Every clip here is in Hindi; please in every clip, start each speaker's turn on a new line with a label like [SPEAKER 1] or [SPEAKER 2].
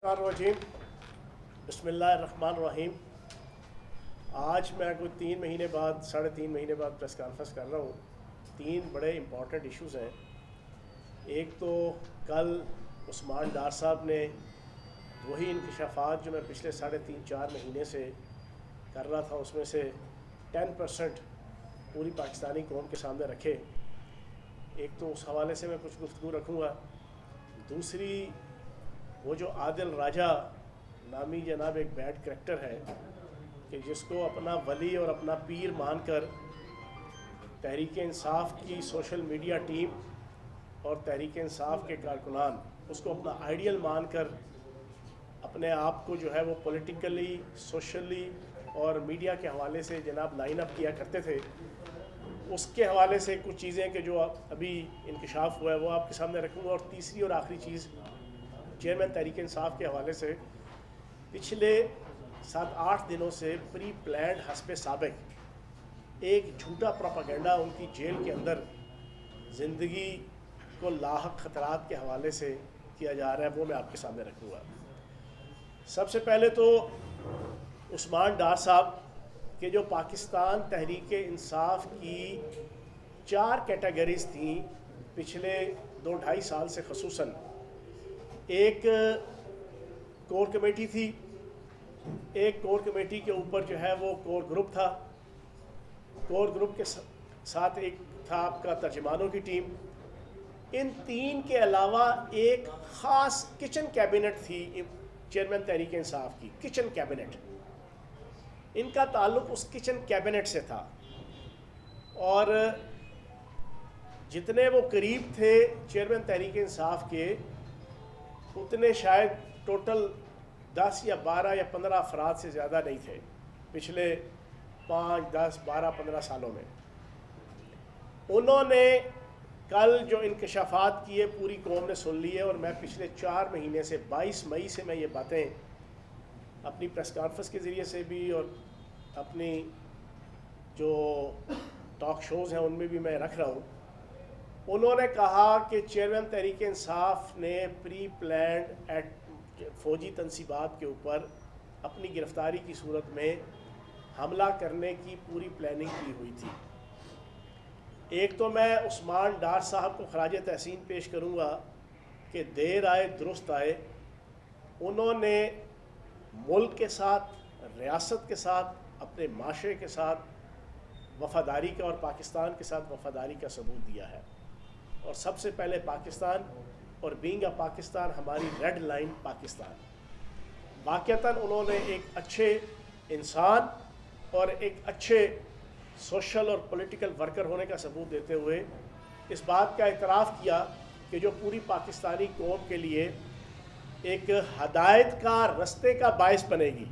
[SPEAKER 1] रहीम बिस्मिल्लाहिर्रहमानिर्रहीम। आज मैं कोई 3 महीने बाद 3.5 महीने बाद प्रेस कॉन्फ्रेंस कर रहा हूँ। 3 बड़े इम्पॉर्टेंट इश्यूज़ हैं। एक तो कल उस्मान डार साहब ने वही इंकशाफात जो मैं पिछले 3.5-4 महीने से कर रहा था उसमें से 10% पूरी पाकिस्तानी कौम के सामने रखे। एक तो उस हवाले से मैं कुछ गुफ्तगू रखूँगा। दूसरी, वो जो आदिल राजा नामी जनाब एक बैड करैक्टर है कि जिसको अपना वली और अपना पीर मानकर तहरीक इंसाफ की सोशल मीडिया टीम और तहरीक इंसाफ के कारकुनान उसको अपना आइडियल मानकर अपने आप को जो है वो पॉलिटिकली, सोशली और मीडिया के हवाले से जनाब लाइन अप किया करते थे। उसके हवाले से कुछ चीज़ें कि जो अभी इंकशाफ हुआ है वो आपके सामने रखूँगा। और तीसरी और आखिरी चीज़, चेयरमैन तहरीक इंसाफ के हवाले से पिछले 7-8 दिनों से प्री प्लान्ड हस्बे साबिक एक झूठा प्रोपागेंडा उनकी जेल के अंदर ज़िंदगी को लाहक ख़तरात के हवाले से किया जा रहा है, वो मैं आपके सामने रखूँगा। सबसे पहले तो उस्मान डार साहब के जो पाकिस्तान तहरीक इंसाफ की 4 कैटेगरीज़ थी पिछले 2-2.5 साल से, ख़ुसूसन एक कोर कमेटी थी, एक कोर कमेटी के ऊपर जो है वो कोर ग्रुप था, कोर ग्रुप के साथ एक था आपका तर्जमानों की टीम। इन 3 के अलावा एक ख़ास किचन कैबिनेट थी चेयरमैन तहरीक इंसाफ की, किचन कैबिनेट। इनका ताल्लुक़ उस किचन कैबिनेट से था और जितने वो करीब थे चेयरमैन तहरीक इंसाफ के, उतने शायद टोटल 10 या 12 या 15 अफराद से ज़्यादा नहीं थे पिछले 5, 10, 12, 15 सालों में। उन्होंने कल जो इंकशाफात किए पूरी कौम ने सुन लिए और मैं पिछले 4 महीने से 22 मई से मैं ये बातें अपनी प्रेस कॉन्फ्रेंस के ज़रिए से भी और अपनी जो टॉक शोज़ हैं उनमें भी मैं रख रहा हूँ। उन्होंने कहा कि चेयरमैन तहरीक इंसाफ ने प्री प्लान्ड एट फ़ौजी तनसीबात के ऊपर अपनी गिरफ़्तारी की सूरत में हमला करने की पूरी प्लानिंग की हुई थी। एक तो मैं उस्मान डार साहब को खराज तहसीन पेश करूँगा कि देर आए दुरुस्त आए। उन्होंने मुल्क के साथ, रियासत के साथ, अपने माशरे के साथ वफ़ादारी का और पाकिस्तान के साथ वफ़ादारी का सबूत दिया है। और सबसे पहले पाकिस्तान और बीइंग अ पाकिस्तान, हमारी रेड लाइन पाकिस्तान। वाक़तन उन्होंने एक अच्छे इंसान और एक अच्छे सोशल और पॉलिटिकल वर्कर होने का सबूत देते हुए इस बात का इतराफ़ किया कि जो पूरी पाकिस्तानी कौम के लिए एक हदायत का रस्ते का बायस बनेगी,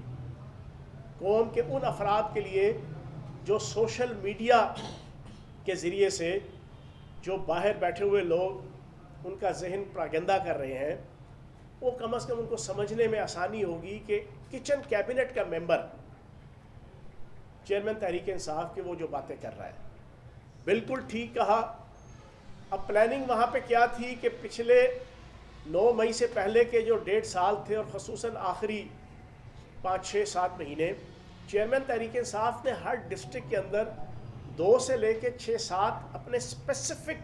[SPEAKER 1] कौम के उन अफराद के लिए जो सोशल मीडिया के ज़रिए से जो बाहर बैठे हुए लोग उनका जहन प्रागंदा कर रहे हैं, वो कम से कम उनको समझने में आसानी होगी कि किचन कैबिनेट का मेंबर चेयरमैन तहरीक इंसाफ के वो जो बातें कर रहा है, बिल्कुल ठीक कहा। अब प्लानिंग वहाँ पे क्या थी कि पिछले 9 मई से पहले के जो 1.5 साल थे और ख़ुसूसन आखिरी 5, 6, 7 महीने, चेयरमैन तहरीक इंसाफ ने हर डिस्ट्रिक्ट के अंदर 2 से लेके 6, 7 अपने स्पेसिफिक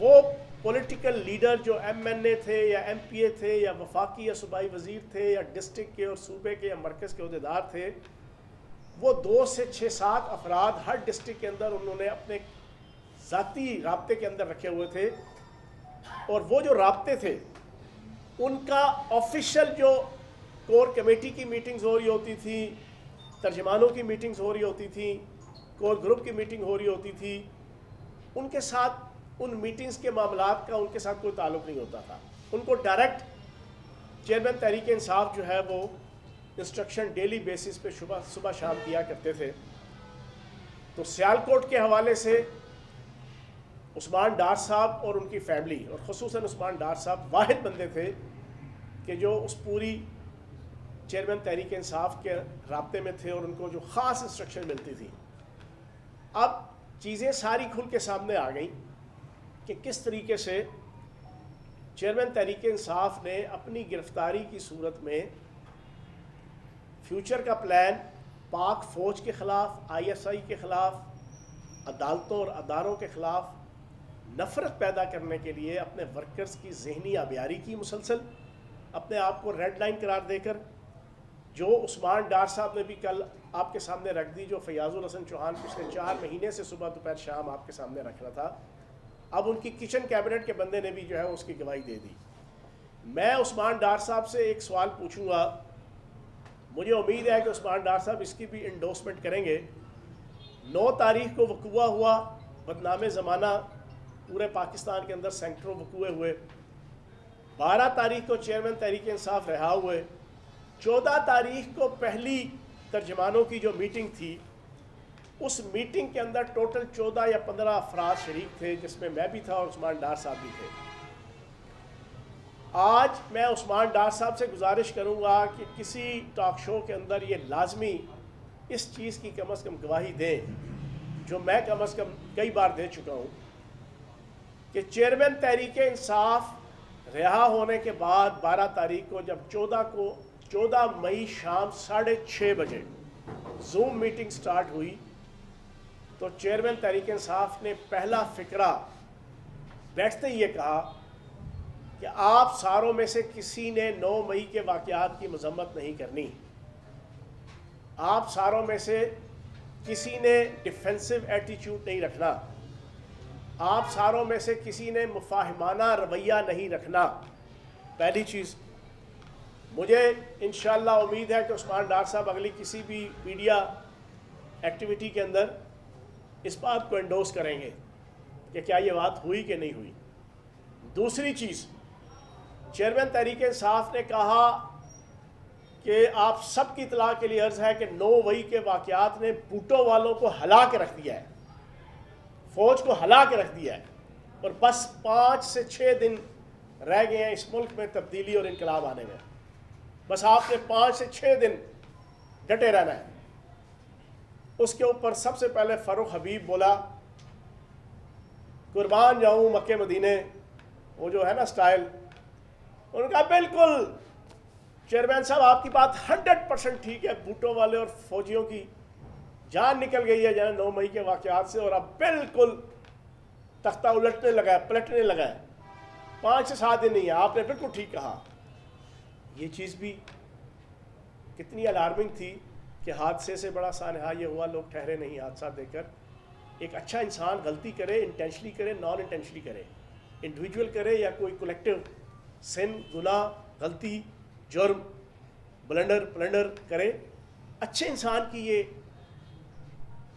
[SPEAKER 1] वो पॉलिटिकल लीडर जो MNA थे या MPA थे या वफाकी या सूबाई वज़ीर थे या डिस्ट्रिक्ट के और सूबे के या मरकज़ के अहदेदार थे, वो 2 से 6, 7 अफराद हर डिस्ट्रिक्ट के अंदर उन्होंने अपने ज़ाती राब्ते के अंदर रखे हुए थे। और वो जो राब्ते थे उनका ऑफिशियल जो कोर कमेटी की मीटिंग्स हो रही होती थी, तर्जमानों की मीटिंग्स हो रही होती थी, कोर ग्रुप की मीटिंग हो रही होती थी, उनके साथ उन मीटिंग्स के मामलात का उनके साथ कोई ताल्लुक़ नहीं होता था। उनको डायरेक्ट चेयरमैन तहरीक इंसाफ जो है वो इंस्ट्रक्शन डेली बेसिस पे सुबह शाम दिया करते थे। तो सियालकोट के हवाले से उस्मान डार साहब और उनकी फ़ैमिली और ख़ुसूसन उस्मान डार साहब वाहिद बंदे थे कि जो उस पूरी चेयरमैन तहरीक इंसाफ के राब्ते में थे और उनको जो ख़ास इंस्ट्रक्शन मिलती थी। अब चीज़ें सारी खुल के सामने आ गई कि किस तरीके से चेयरमैन तहरीक इंसाफ ने अपनी गिरफ्तारी की सूरत में फ्यूचर का प्लान पाक फ़ौज के ख़िलाफ़, ISI के ख़िलाफ़, अदालतों और अदारों के ख़िलाफ़ नफ़रत पैदा करने के लिए अपने वर्कर्स की ज़हनी आबियारी की मुसलसल, अपने आप को रेड लाइन करार देकर, जो उस्मान डार साहब ने भी कल आपके सामने रख दी, जो फयाजुल हसन चौहान पिछले 4 महीने से सुबह दोपहर शाम आपके सामने रख रहा था, अब उनकी किचन कैबिनेट के बंदे ने भी जो है उसकी गवाही दे दी। मैं उस्मान डार साहब से एक सवाल पूछूंगा, मुझे उम्मीद है कि उस्मान डार साहब इसकी भी इंडोर्समेंट करेंगे। 9 तारीख को वक़ुआ हुआ, बदनामे ज़माना, पूरे पाकिस्तान के अंदर सैकड़ों वक़ुए हुए। 12 तारीख को चेयरमैन तहरीक इंसाफ रिहा हुए। 14 तारीख को पहली तर्जमानों की जो मीटिंग थी, उस मीटिंग के अंदर टोटल 14 या 15 अफराद शरीक थे, जिसमें मैं भी था और उस्मान डार साहब भी थे। आज मैं उस्मान डार साहब से गुजारिश करूंगा कि किसी टॉक शो के अंदर ये लाजमी इस चीज़ की कम से कम गवाही दें, जो मैं कम से कम कई बार दे चुका हूँ, कि चेयरमैन तहरीक इंसाफ रिहा होने के बाद 12 तारीख को जब 14 मई शाम 6:30 बजे जूम मीटिंग स्टार्ट हुई, तो चेयरमैन तहरीक इंसाफ ने पहला फ़िक्रा बैठते ही ये कहा कि आप सारों में से किसी ने 9 मई के वाक़यात की मज़म्मत नहीं करनी, आप सारों में से किसी ने डिफेंसिव एटीट्यूड नहीं रखना, आप सारों में से किसी ने मुफाहिमाना रवैया नहीं रखना। पहली चीज़, मुझे इंशाअल्लाह उम्मीद है कि उस्मान डार साहब अगली किसी भी मीडिया एक्टिविटी के अंदर इस बात को एंडोर्स करेंगे कि क्या ये बात हुई कि नहीं हुई। दूसरी चीज़, चेयरमैन तहरीक इंसाफ ने कहा कि आप सब की इतला के लिए अर्ज़ है कि 9 मई के वाक़यात ने भुट्टो वालों को हिला के रख दिया है, फ़ौज को हिला के रख दिया है, और बस 5 से 6 दिन रह गए हैं इस मुल्क में तब्दीली और इनकलाब आने में। बस आपने 5 से 6 दिन डटे रहना है। उसके ऊपर सबसे पहले फ़ारूक हबीब बोला, कुर्बान जाऊँ मक्के मदीने, वो जो है ना स्टाइल, उन्होंने कहा बिल्कुल चेयरमैन साहब आपकी बात 100% ठीक है, भुट्टो वाले और फौजियों की जान निकल गई है जहाँ 9 मई के वाक़यात से, और अब बिल्कुल तख्ता उलटने लगा है, पलटने लगा है। 5 से 7 दिन नहीं है, आपने बिल्कुल ठीक कहा। ये चीज़ भी कितनी अलार्मिंग थी कि हादसे से बड़ा सानहा ये हुआ, लोग ठहरे नहीं हादसा देखकर। एक अच्छा इंसान गलती करे, इंटेंशनली करे, नॉन इंटेंशनली करे, इंडिविजुअल करे या कोई कलेक्टिव सिन, गुनाह, गलती, जुर्म, ब्लंडर करे, अच्छे इंसान की ये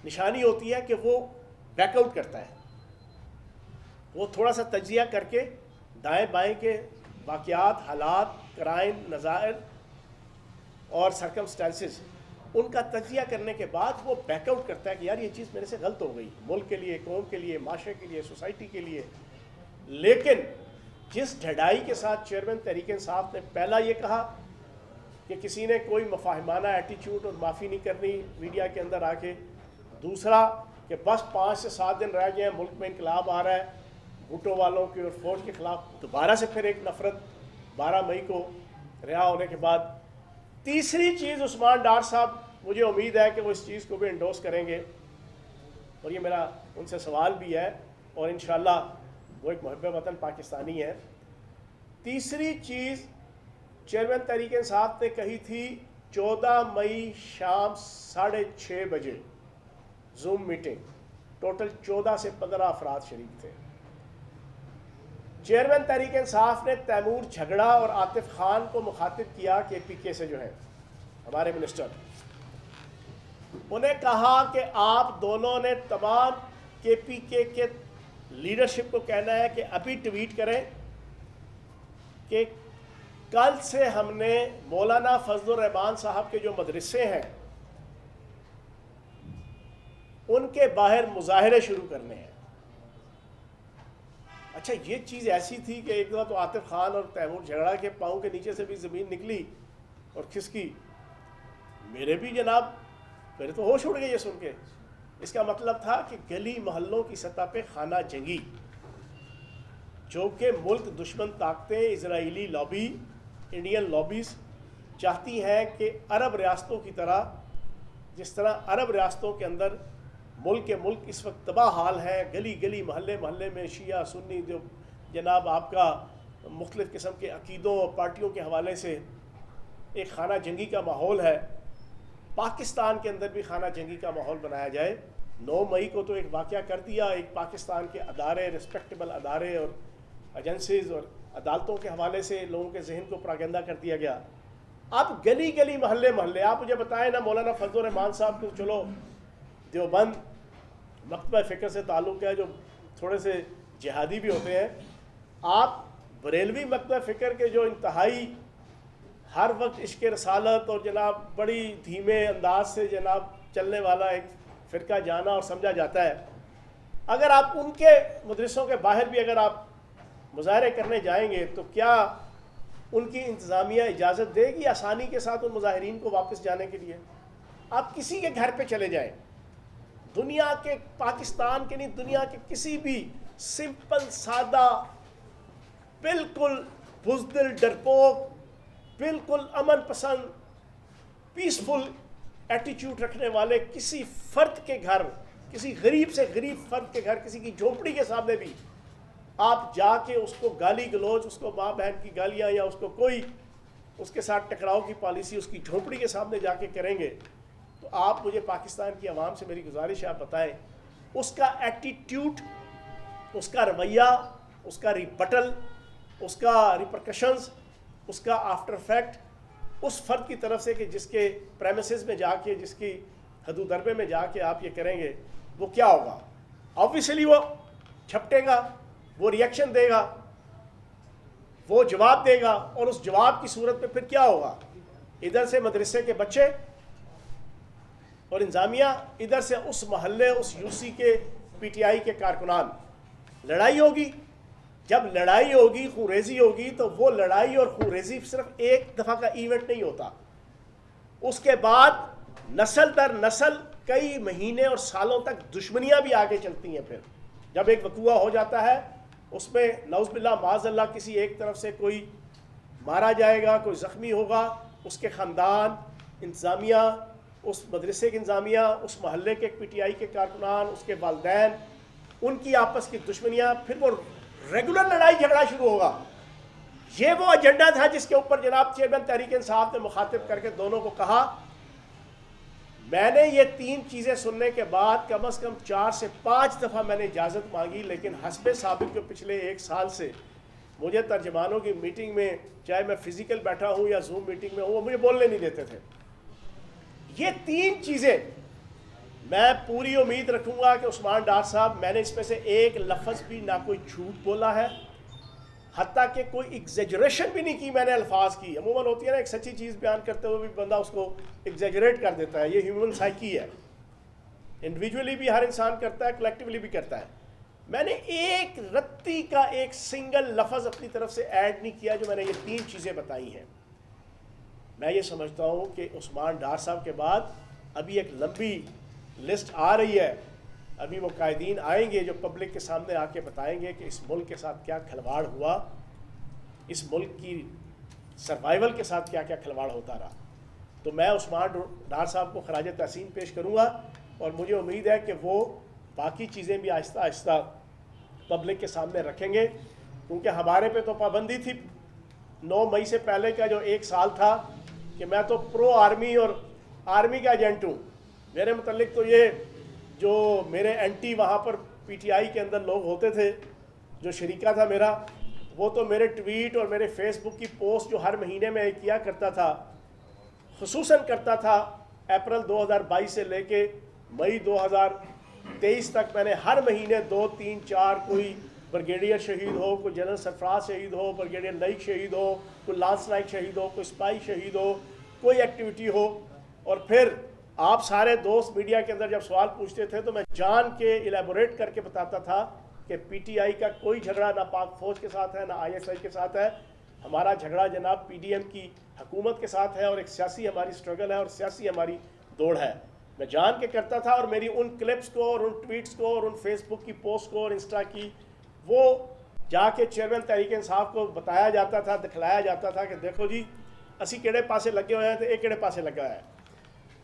[SPEAKER 1] निशानी होती है कि वो बैकआउट करता है, वो थोड़ा सा तजिया करके दाएं बाएं के वाक़यात, हालात, क्राइम, नज़ायर और सर्कमस्टेंसेस, उनका तजिया करने के बाद वो बैकआउट करता है कि यार ये चीज़ मेरे से गलत हो गई, मुल्क के लिए, कौम के लिए, माशरे के लिए, सोसाइटी के लिए। लेकिन जिस ढड़ाई के साथ चेयरमैन तहरीक इंसाफ ने पहला ये कहा कि किसी ने कोई मुफाहिमाना एटीट्यूड और माफ़ी नहीं करनी मीडिया के अंदर आके, दूसरा कि बस 5 से 7 दिन रह गए हैं, मुल्क में इनकलाब आ रहा है, भुट्टो वालों की और फौज के ख़िलाफ़ दोबारा से फिर एक नफ़रत 12 मई को रिहा होने के बाद। तीसरी चीज़, उस्मान डार साहब, मुझे उम्मीद है कि वो इस चीज़ को भी इंडोर्स करेंगे, और ये मेरा उनसे सवाल भी है, और इंशाअल्लाह वो एक मुहब्ब वतन पाकिस्तानी है। तीसरी चीज़ चेयरमैन तहरीक इंसाफ ने कही थी 14 मई शाम 6:30 बजे जूम मीटिंग, टोटल 14 से 15 अफराद शरीक थे। चेयरमैन तहरीक इंसाफ ने तैमूर झगड़ा और आतिफ खान को मुखातिब किया, KPK से जो है हमारे मिनिस्टर, उन्हें कहा कि आप दोनों ने तमाम KPK के लीडरशिप को कहना है कि अभी ट्वीट करें कि कल से हमने मौलाना फजलुर रहमान साहब के जो मदरसे हैं उनके बाहर मुजाहरे शुरू करने हैं। अच्छा, ये चीज़ ऐसी थी कि एक दफ़ा तो आतिफ खान और तैमूर झगड़ा के पाँव के नीचे से भी ज़मीन निकली और खिसकी। मेरे भी जनाब, मेरे तो होश उड़ गए ये सुन के। इसका मतलब था कि गली मोहल्लों की सतह पे खाना जंगी, जो कि मुल्क दुश्मन ताकतें, इजरायली लॉबी, इंडियन लॉबीज़ चाहती हैं कि अरब रियासतों की तरह, जिस तरह अरब रियासतों के अंदर मुल्क इस वक्त तबाह हाल है, गली गली महल्ले महल्ले में शिया सुन्नी जो जनाब आपका मुख्तलिफ़ किस्म के अकीदों और पार्टियों के हवाले से एक खाना जंगी का माहौल है, पाकिस्तान के अंदर भी खाना जंगी का माहौल बनाया जाए। 9 मई को तो एक वाक़या कर दिया, एक पाकिस्तान के अदारे, रिस्पेक्टेबल अदारे और एजेंसीज़ और अदालतों के हवाले से लोगों के जहन को प्रागंदा कर दिया गया। अब गली गली महल्ले महल्ले आप मुझे बताएं ना, मौलाना फजल रहमान साहब को चलो देवबंद मकतबा फ़िक्र से ताल्लुक़ है, जो थोड़े से जिहादी भी होते हैं। आप बरेलवी मकतबा फ़िक्र के जो इंतहाई हर वक्त इश्क़ रसालत और जनाब बड़ी धीमे अंदाज से जनाब चलने वाला एक फ़िरका जाना और समझा जाता है, अगर आप उनके मदरसों के बाहर भी अगर आप मुज़ाहरे करने जाएंगे तो क्या उनकी इंतज़ामिया इजाज़त देगी आसानी के साथ उन मुज़ाहिरीन को वापस जाने के लिए? आप किसी के घर पे चले जाएं, दुनिया के, पाकिस्तान के नहीं, दुनिया के किसी भी सिंपल सादा बिल्कुल बुज़दिल डरपोक, बिल्कुल अमन पसंद पीसफुल एटीट्यूड रखने वाले किसी फ़र्द के घर, किसी गरीब से गरीब फ़र्द के घर, किसी की झोंपड़ी के सामने भी आप जाके उसको गाली गलौज, उसको माँ बहन की गालियाँ या उसको कोई उसके साथ टकराव की पॉलिसी उसकी झोंपड़ी के सामने जाके करेंगे, तो आप मुझे पाकिस्तान की आवाम से मेरी गुजारिश है, आप बताएं उसका एटीट्यूड, उसका रवैया, उसका रिबटल, उसका रिपरकशंस, उसका आफ्टर फैक्ट उस फ़र्द की तरफ से कि जिसके प्रेमिसेस में जाके, जिसकी हदूदरबे में जाके आप ये करेंगे, वो क्या होगा? ऑब्वियसली वो झपटेगा, वो रिएक्शन देगा, वो जवाब देगा, और उस जवाब की सूरत में फिर क्या होगा? इधर से मदरसे के बच्चे और इंतज़ामिया, इधर से उस महल्ले, उस यूसी के पीटीआई के कारकुनान, लड़ाई होगी। जब लड़ाई होगी, खूरेज़ी होगी, तो वो लड़ाई और खूरेज़ी सिर्फ एक दफ़ा का इवेंट नहीं होता, उसके बाद नस्ल दर नस्ल कई महीने और सालों तक दुश्मनियाँ भी आगे चलती हैं। फिर जब एक वक़ूआ हो जाता है, उसमें नौज़बिल्लाह माज़अल्लाह किसी एक तरफ से कोई मारा जाएगा, कोई ज़ख्मी होगा, उसके ख़ानदान, इंतज़ामिया, उस मदरसे की इंतज़ामिया, उस महल्ले के पीटीआई के कारकुनान, उसके वालिदैन, उनकी आपस की दुश्मनियाँ, फिर वो रेगुलर लड़ाई झगड़ा शुरू होगा। ये वो एजेंडा था जिसके ऊपर जनाब चेयरमैन तहरीक इंसाफ ने मुखातिब करके दोनों को कहा, मैंने ये 3 चीज़ें सुनने के बाद कम से कम 4 से 5 दफ़ा मैंने इजाज़त मांगी, लेकिन हस्बे साबित जो पिछले 1 साल से मुझे तर्जमानों की मीटिंग में, चाहे मैं फ़िज़िकल बैठा हूँ या जूम मीटिंग में हूँ, वो मुझे बोलने नहीं देते थे। ये 3 चीज़ें मैं पूरी उम्मीद रखूँगा कि उस्मान डार साहब, मैंने इसमें से एक लफ्ज़ भी ना कोई झूठ बोला है, हत्ता कि कोई एग्जेजरेशन भी नहीं की मैंने अल्फाज की। अमूमन होती है ना, एक सच्ची चीज़ बयान करते हुए भी बंदा उसको एग्जेजरेट कर देता है, ये ह्यूमन साइकी है, इंडिविजुअली भी हर इंसान करता है, कलेक्टिवली भी करता है। मैंने एक रत्ती का एक सिंगल लफ्ज़ अपनी तरफ से ऐड नहीं किया जो मैंने ये 3 चीज़ें बताई हैं। मैं ये समझता हूँ कि उस्मान डार साहब के बाद अभी एक लंबी लिस्ट आ रही है, अभी वो कायदीन आएंगे जो पब्लिक के सामने आके बताएंगे कि इस मुल्क के साथ क्या खिलवाड़ हुआ, इस मुल्क की सर्वाइवल के साथ क्या क्या खिलवाड़ होता रहा। तो मैं उस्मान डार साहब को खराज तहसीन पेश करूँगा, और मुझे उम्मीद है कि वो बाकी चीज़ें भी आहिस्ता आहिस्ता पब्लिक के सामने रखेंगे, क्योंकि हमारे पे तो पाबंदी थी 9 मई से पहले का जो 1 साल था कि मैं तो प्रो आर्मी और आर्मी का एजेंट हूँ। मेरे मुतल्लिक तो ये जो मेरे एंटी वहाँ पर पीटीआई के अंदर लोग होते थे, जो शरीका था मेरा, वो तो मेरे ट्वीट और मेरे फेसबुक की पोस्ट जो हर महीने में किया करता था, खुसूसन करता था अप्रैल 2022 से लेके मई 2023 तक, मैंने हर महीने 2, 3, 4 कोई ब्रिगेडियर शहीद हो, कोई जनरल सरफराज शहीद हो, ब्रिगेडियर नाइक शहीद हो, कोई लांस नाइक शहीद हो, कोई सिपाही शहीद हो, कोई एक्टिविटी हो, और फिर आप सारे दोस्त मीडिया के अंदर जब सवाल पूछते थे तो मैं जान के इलेबोरेट करके बताता था कि पीटीआई का कोई झगड़ा ना पाक फौज के साथ है, ना आईएसआई के साथ है, हमारा झगड़ा जनाब पीडीएम की हुकूमत के साथ है, और एक सियासी हमारी स्ट्रगल है और सियासी हमारी दौड़ है। मैं जान के करता था, और मेरी उन क्लिप्स को और उन ट्वीट्स को और उन फेसबुक की पोस्ट को और इंस्टा की वो जाके चेयरमैन तहरीक इंसाफ को बताया जाता था, दिखलाया जाता था कि देखो जी असी किहड़े पासे लगे हुए हैं तो एक किहड़े पासे लगा है,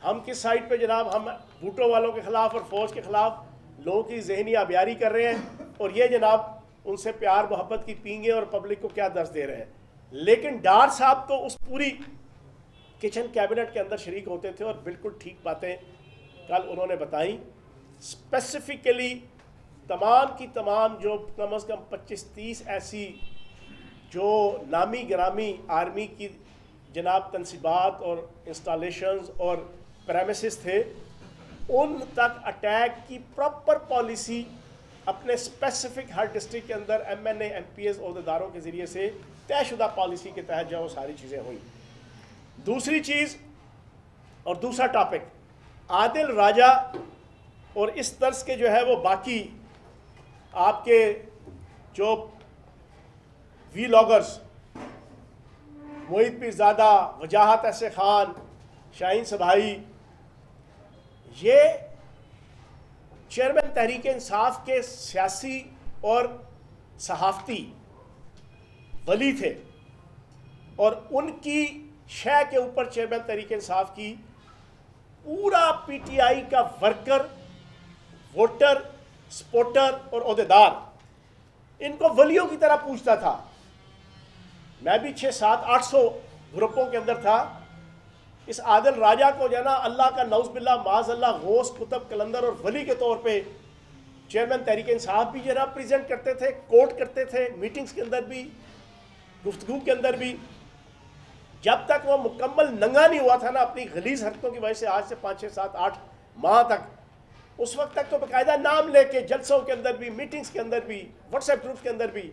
[SPEAKER 1] हम किस साइड पे जनाब, हम भूटो वालों के ख़िलाफ़ और फ़ौज के ख़िलाफ़ लोगों की जहनी आबियारी कर रहे हैं, और ये जनाब उनसे प्यार मोहब्बत की पींगे और पब्लिक को क्या दर्ज दे रहे हैं। लेकिन डार साहब तो उस पूरी किचन कैबिनेट के अंदर शरीक होते थे और बिल्कुल ठीक बातें कल उन्होंने बताई। स्पेसिफिकली तमाम की तमाम जो कम से कम 25-30 ऐसी जो नामी ग्रामी आर्मी की जनाब तनसीबात और इंस्टॉलेशंस और प्रेमिसेस थे, उन तक अटैक की प्रॉपर पॉलिसी अपने स्पेसिफिक हर डिस्ट्रिक्ट के अंदर MNA MPS अहदेदारों के ज़रिए से तयशुदा पॉलिसी के तहत जो सारी चीज़ें हुई। दूसरी चीज़ और दूसरा टॉपिक, आदिल राजा और इस तर्ज के जो है वो बाकी आपके जो वीलॉगर्स, मोहित पीरज़ादा, वजाहत ऐसे खान, शाहीन सभाई, ये चेयरमैन तहरीक इंसाफ के सियासी और सहाफ़ती वली थे, और उनकी शय के ऊपर चेयरमैन तहरीक इंसाफ की पूरा PTI का वर्कर, वोटर, सपोर्टर और अहदेदार इनको वलियों की तरह पूछता था। मैं भी 600-700-800 ग्रुपों के अंदर था। इस आदिल राजा को जो ना अल्लाह का नौज़-बिल्लाह माज़-अल्लाह गौस, कुतुब, कलंदर और वली के तौर पे चेयरमैन तहरीक इंसाफ भी जरा प्रेजेंट करते थे, कोट करते थे, मीटिंग्स के अंदर भी, गुफ्तगू के अंदर भी। जब तक वो मुकम्मल नंगा नहीं हुआ था ना अपनी गलीज़ हरकतों की वजह से, आज से 5-6-7-8 माह तक, उस वक्त तक तो बाकायदा नाम लेके जलसों के अंदर भी, मीटिंग्स के अंदर भी, व्हाट्सएप ग्रुप के अंदर भी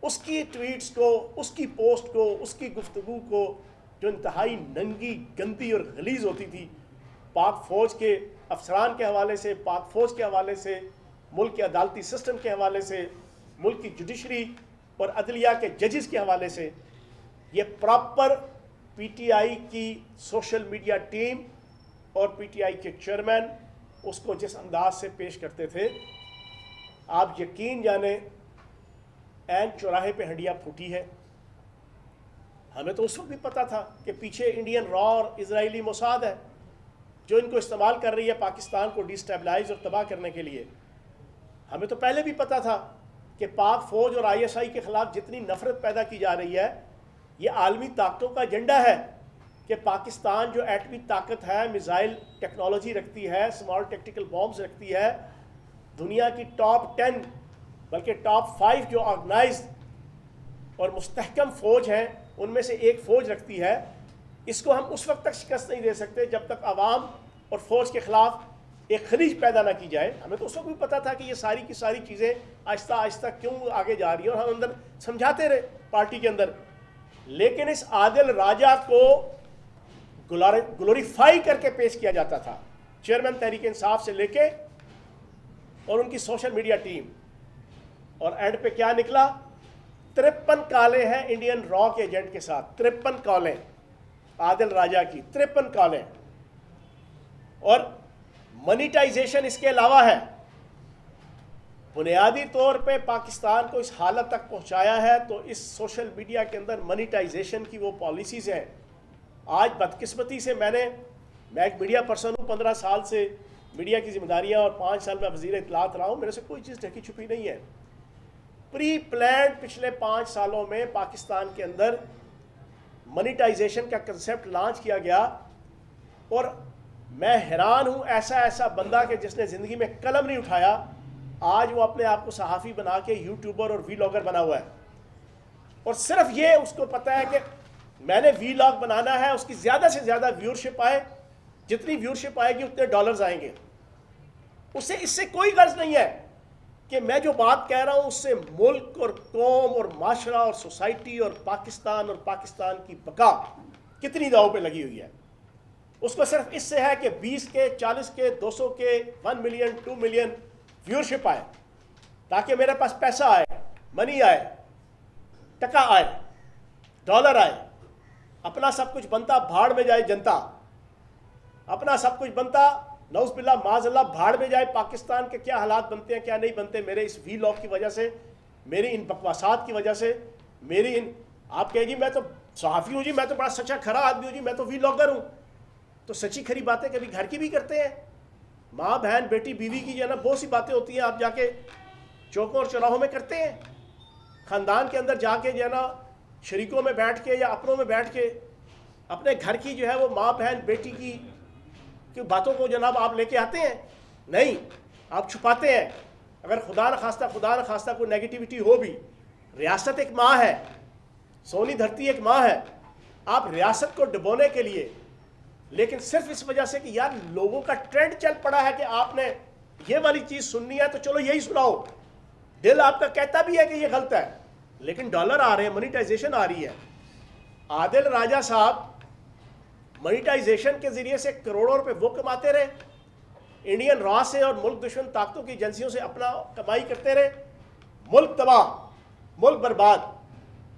[SPEAKER 1] उसकी ट्वीट्स को, उसकी पोस्ट को, उसकी गुफ्तगू को, जो इंतहाई नंगी, गंदी और गलीज़ होती थी, पाक फ़ौज के अफसरान के हवाले से, पाक फ़ौज के हवाले से, मुल्क के अदालती सिस्टम के हवाले से, मुल्क की जुडिशरी और अदलिया के जजेस के हवाले से, ये प्रॉपर PTI की सोशल मीडिया टीम और PTI के चेयरमैन उसको जिस अंदाज से पेश करते थे, आप यकीन जाने ऐन चौराहे पे हंडिया फूटी है। हमें तो उस वक्त भी पता था कि पीछे इंडियन रॉ और इजरायली मोसाद है जो इनको इस्तेमाल कर रही है पाकिस्तान को डिस्टेबलाइज और तबाह करने के लिए। हमें तो पहले भी पता था कि पाक फ़ौज और ISI के ख़िलाफ़ जितनी नफ़रत पैदा की जा रही है, ये आलमी ताकतों का एजेंडा है कि पाकिस्तान जो एटमी ताकत है, मिसाइल टेक्नोलॉजी रखती है, स्मॉल टैक्टिकल बॉम्ब्स रखती है, दुनिया की टॉप 10 बल्कि टॉप 5 जो ऑर्गेनाइज्ड और मुस्तहकम फ़ौज हैं उनमें से एक फ़ौज रखती है। इसको हम उस वक्त तक शिकस्त नहीं दे सकते जब तक आवाम और फ़ौज के ख़िलाफ़ एक खलीज पैदा ना की जाए। हमें तो उस वक्त भी पता था कि ये सारी की सारी चीज़ें आहिस्ता आहिस्ता क्यों आगे जा रही है, और हम अंदर समझाते रहे पार्टी के अंदर। लेकिन इस आदिल राजा को ग्लोरीफाई करके पेश किया जाता था, चेयरमैन तहरीक इंसाफ से लेके और उनकी सोशल मीडिया टीम। और एंड पे क्या निकला? 53 कॉलें हैं इंडियन रॉ के एजेंट के साथ, 53 कॉलें आदिल राजा की, 53 कॉलें। और मनीटाइजेशन इसके अलावा है। बुनियादी तौर पे पाकिस्तान को इस हालत तक पहुंचाया है तो इस सोशल मीडिया के अंदर मनीटाइजेशन की वो पॉलिसीज़ हैं। आज बदकिस्मती से मैं एक मीडिया पर्सन हूँ, 15 साल से मीडिया की जिम्मेदारियाँ और 5 साल में वज़ीर इत्तलात रहा हूँ। मेरे से कोई चीज़ ढकी छुपी नहीं है। प्री प्लान्ड पिछले 5 सालों में पाकिस्तान के अंदर मनीटाइजेशन का कंसेप्ट लॉन्च किया गया, और मैं हैरान हूँ ऐसा ऐसा बंदा कि जिसने ज़िंदगी में कलम नहीं उठाया, आज वो अपने आप को सहाफ़ी बना के यूट्यूबर और वीलॉगर बना हुआ है। और सिर्फ ये उसको पता है कि मैंने वीलॉग बनाना है, उसकी ज़्यादा से ज़्यादा व्यूअरशिप आए, जितनी व्यूअरशिप आएगी उतने डॉलर्स आएंगे। उससे इससे कोई गर्ज नहीं है कि मैं जो बात कह रहा हूँ उससे मुल्क और कौम और माशरा और सोसाइटी और पाकिस्तान की बका कितनी दाव पे लगी हुई है। उसको सिर्फ इससे है कि 20 के, 40 के, 200 के, 1 मिलियन, 2 मिलियन व्यूअरशिप आए, ताकि मेरे पास पैसा आए, मनी आए, टका आए, डॉलर आए। अपना सब कुछ बनता, भाड़ में जाए जनता। अपना सब कुछ बनता, नौज़बिल्लाह माज़अल्लाह, भाड़ में जाए। पाकिस्तान के क्या हालात बनते हैं, क्या नहीं बनते, मेरे इस वीलॉग की वजह से मेरी इन बकवासात की वजह से, मेरी इन, आप कहें जी मैं तो सहाफ़ी हूँ जी, मैं तो बड़ा सच्चा खरा आदमी हूँ जी, मैं तो व्लॉगर हूँ, तो सच्ची खरी बातें कभी घर की भी करते हैं। माँ बहन बेटी बीवी की जो है ना बहुत सी बातें होती हैं, आप जाके चौकों और चौराहों में करते हैं। ख़ानदान के अंदर जाके जो है ना शरीकों में बैठ के या अपनों में बैठ के अपने घर की जो है वो माँ बहन बेटी की बातों को जनाब आप लेके आते हैं? नहीं, आप छुपाते हैं। अगर खुदा न खास्ता कोई नेगेटिविटी हो भी, रियासत एक माँ है, सोनी धरती एक माँ है, आप रियासत को डुबोने के लिए, लेकिन सिर्फ इस वजह से कि यार लोगों का ट्रेंड चल पड़ा है कि आपने ये वाली चीज़ सुननी है तो चलो यही सुनाओ। दिल आपका कहता भी है कि ये गलत है, लेकिन डॉलर आ रहे हैं, मोनेटाइजेशन आ रही है। आदिल राजा साहब मोनेटाइजेशन के ज़रिए से करोड़ों रुपए वो कमाते रहे, इंडियन रॉ से और मुल्क दुश्मन ताकतों की एजेंसियों से अपना कमाई करते रहे, मुल्क तबाह, मुल्क बर्बाद।